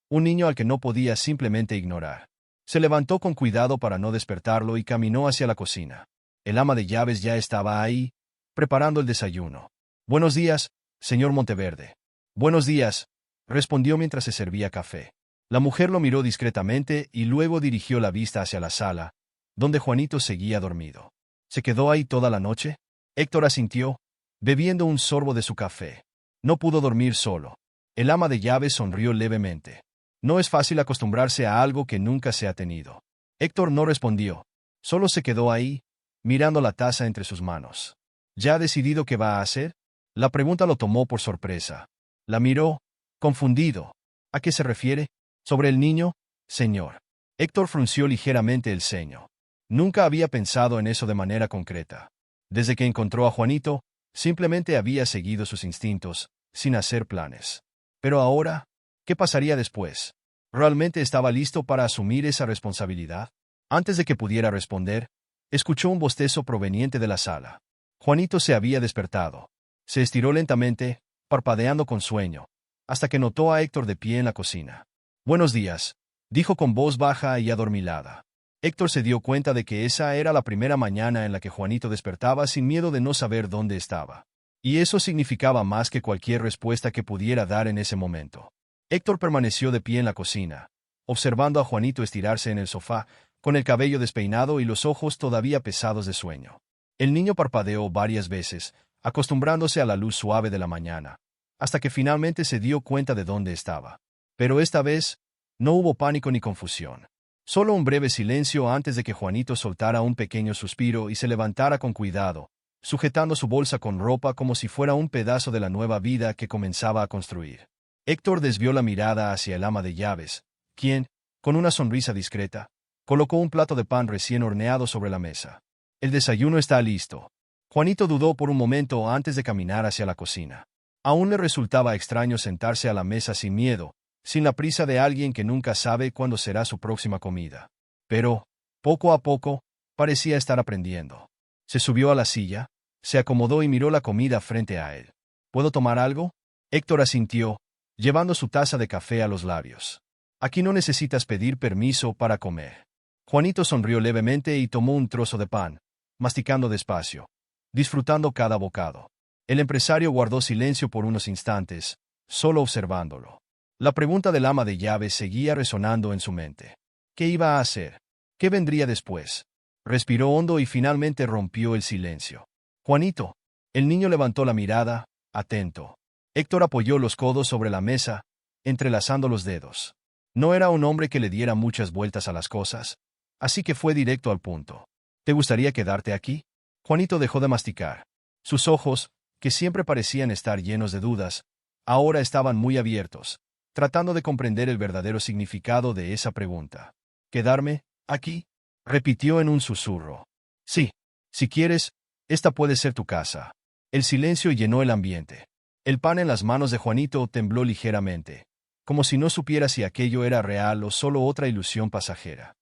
un niño al que no podía simplemente ignorar. Se levantó con cuidado para no despertarlo y caminó hacia la cocina. El ama de llaves ya estaba ahí, preparando el desayuno. Buenos días, señor Monteverde. Buenos días, respondió mientras se servía café. La mujer lo miró discretamente y luego dirigió la vista hacia la sala, donde Juanito seguía dormido. ¿Se quedó ahí toda la noche? Héctor asintió, bebiendo un sorbo de su café. No pudo dormir solo. El ama de llaves sonrió levemente. No es fácil acostumbrarse a algo que nunca se ha tenido. Héctor no respondió. Solo se quedó ahí, mirando la taza entre sus manos. ¿Ya ha decidido qué va a hacer? La pregunta lo tomó por sorpresa. La miró, confundido. ¿A qué se refiere? ¿Sobre el niño, señor? Héctor frunció ligeramente el ceño. Nunca había pensado en eso de manera concreta. Desde que encontró a Juanito, simplemente había seguido sus instintos, sin hacer planes. Pero ahora, ¿qué pasaría después? ¿Realmente estaba listo para asumir esa responsabilidad? Antes de que pudiera responder, escuchó un bostezo proveniente de la sala. Juanito se había despertado. Se estiró lentamente, parpadeando con sueño, hasta que notó a Héctor de pie en la cocina. Buenos días, dijo con voz baja y adormilada. Héctor se dio cuenta de que esa era la primera mañana en la que Juanito despertaba sin miedo de no saber dónde estaba. Y eso significaba más que cualquier respuesta que pudiera dar en ese momento. Héctor permaneció de pie en la cocina, observando a Juanito estirarse en el sofá, con el cabello despeinado y los ojos todavía pesados de sueño. El niño parpadeó varias veces, acostumbrándose a la luz suave de la mañana, hasta que finalmente se dio cuenta de dónde estaba. Pero esta vez, No hubo pánico ni confusión. Solo un breve silencio antes de que Juanito soltara un pequeño suspiro y se levantara con cuidado, sujetando su bolsa con ropa como si fuera un pedazo de la nueva vida que comenzaba a construir. Héctor desvió la mirada hacia el ama de llaves, quien, con una sonrisa discreta, colocó un plato de pan recién horneado sobre la mesa. El desayuno está listo. Juanito dudó por un momento antes de caminar hacia la cocina. Aún le resultaba extraño sentarse a la mesa sin miedo, sin la prisa de alguien que nunca sabe cuándo será su próxima comida. Pero, poco a poco, parecía estar aprendiendo. Se subió a la silla, se acomodó y miró la comida frente a él. ¿Puedo tomar algo? Héctor asintió, llevando su taza de café a los labios. Aquí no necesitas pedir permiso para comer. Juanito sonrió levemente y tomó un trozo de pan, masticando despacio, disfrutando cada bocado. El empresario guardó silencio por unos instantes, solo observándolo. La pregunta del ama de llaves seguía resonando en su mente. ¿Qué iba a hacer? ¿Qué vendría después? Respiró hondo y finalmente rompió el silencio. Juanito. El niño levantó la mirada, atento. Héctor apoyó los codos sobre la mesa, entrelazando los dedos. No era un hombre que le diera muchas vueltas a las cosas, así que fue directo al punto. ¿Te gustaría quedarte aquí? Juanito dejó de masticar. Sus ojos, que siempre parecían estar llenos de dudas, ahora estaban muy abiertos, tratando de comprender el verdadero significado de esa pregunta. ¿Quedarme aquí? Repitió en un susurro. Sí, si quieres, esta puede ser tu casa. El silencio llenó el ambiente. El pan en las manos de Juanito tembló ligeramente, como si no supiera si aquello era real o solo otra ilusión pasajera.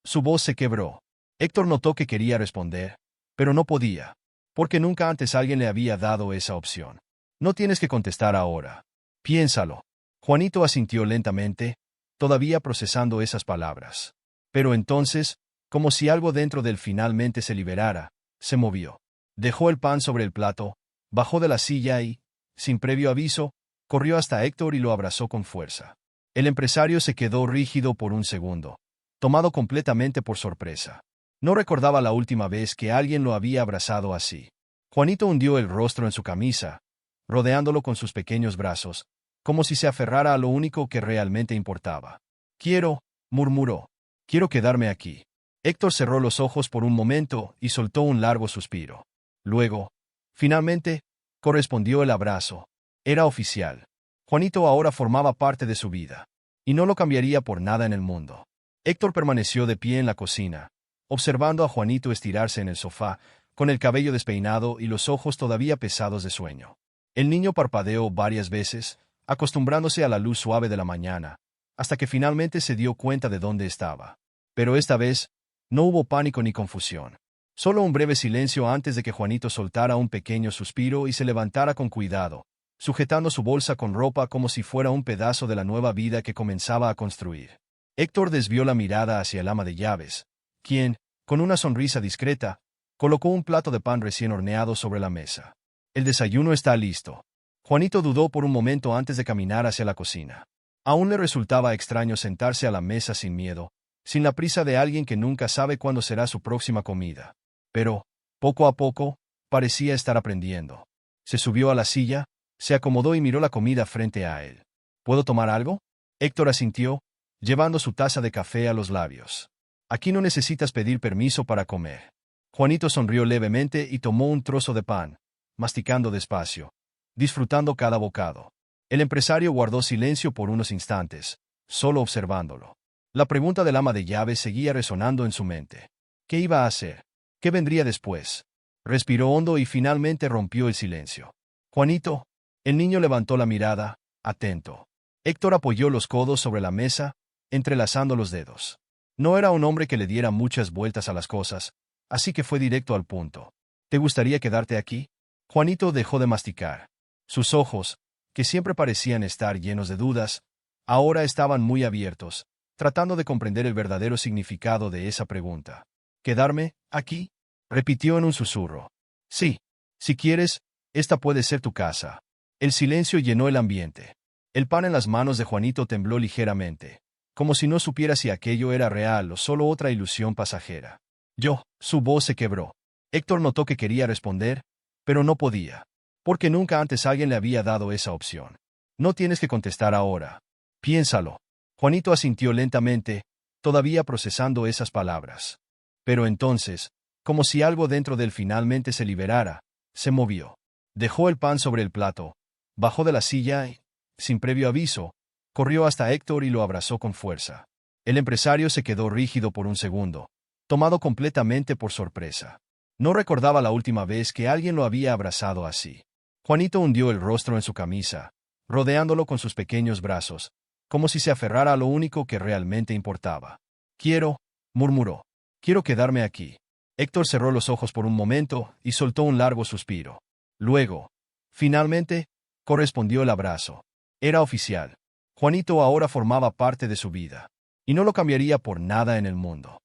Su voz se quebró. Héctor notó que quería responder, pero no podía, porque nunca antes alguien le había dado esa opción. No tienes que contestar ahora. Piénsalo. Juanito asintió lentamente, todavía procesando esas palabras. Pero entonces, como si algo dentro de él finalmente se liberara, se movió. Dejó el pan sobre el plato, bajó de la silla y, sin previo aviso, corrió hasta Héctor y lo abrazó con fuerza. El empresario se quedó rígido por un segundo, tomado completamente por sorpresa. No recordaba la última vez que alguien lo había abrazado así. Juanito hundió el rostro en su camisa, rodeándolo con sus pequeños brazos, como si se aferrara a lo único que realmente importaba. Murmuró. Quiero quedarme aquí. Héctor cerró los ojos por un momento y soltó un largo suspiro. Luego, finalmente, correspondió el abrazo. Era oficial. Juanito ahora formaba parte de su vida, y no lo cambiaría por nada en el mundo. Héctor permaneció de pie en la cocina, observando a Juanito estirarse en el sofá, con el cabello despeinado y los ojos todavía pesados de sueño. El niño parpadeó varias veces, acostumbrándose a la luz suave de la mañana, hasta que finalmente se dio cuenta de dónde estaba. Pero esta vez, no hubo pánico ni confusión. Solo un breve silencio antes de que Juanito soltara un pequeño suspiro y se levantara con cuidado, sujetando su bolsa con ropa como si fuera un pedazo de la nueva vida que comenzaba a construir. Héctor desvió la mirada hacia el ama de llaves, quien, con una sonrisa discreta, colocó un plato de pan recién horneado sobre la mesa. El desayuno está listo. Juanito dudó por un momento antes de caminar hacia la cocina. Aún le resultaba extraño sentarse a la mesa sin miedo, sin la prisa de alguien que nunca sabe cuándo será su próxima comida. Pero, poco a poco, parecía estar aprendiendo. Se subió a la silla, se acomodó y miró la comida frente a él. ¿Puedo tomar algo? Héctor asintió, llevando su taza de café a los labios. Aquí no necesitas pedir permiso para comer. Juanito sonrió levemente y tomó un trozo de pan, masticando despacio, disfrutando cada bocado. El empresario guardó silencio por unos instantes, solo observándolo. La pregunta del ama de llaves seguía resonando en su mente. ¿Qué iba a hacer? ¿Qué vendría después? Respiró hondo y finalmente rompió el silencio. Juanito. El niño levantó la mirada, atento. Héctor apoyó los codos sobre la mesa, entrelazando los dedos. No era un hombre que le diera muchas vueltas a las cosas, así que fue directo al punto. ¿Te gustaría quedarte aquí? Juanito dejó de masticar. Sus ojos, que siempre parecían estar llenos de dudas, ahora estaban muy abiertos, tratando de comprender el verdadero significado de esa pregunta. ¿Quedarme aquí? Repitió en un susurro. Sí, si quieres, esta puede ser tu casa. El silencio llenó el ambiente. El pan en las manos de Juanito tembló ligeramente, como si no supiera si aquello era real o solo otra ilusión pasajera. Su voz se quebró. Héctor notó que quería responder, pero no podía, porque nunca antes alguien le había dado esa opción. No tienes que contestar ahora. Piénsalo. Juanito asintió lentamente, todavía procesando esas palabras. Pero entonces, como si algo dentro de él finalmente se liberara, se movió. Dejó el pan sobre el plato, bajó de la silla y, sin previo aviso, corrió hasta Héctor y lo abrazó con fuerza. El empresario se quedó rígido por un segundo, tomado completamente por sorpresa. No recordaba la última vez que alguien lo había abrazado así. Juanito hundió el rostro en su camisa, rodeándolo con sus pequeños brazos, como si se aferrara a lo único que realmente importaba. Quiero, murmuró. Quiero quedarme aquí. Héctor cerró los ojos por un momento y soltó un largo suspiro. Luego, finalmente, correspondió el abrazo. Era oficial. Juanito ahora formaba parte de su vida. Y no lo cambiaría por nada en el mundo.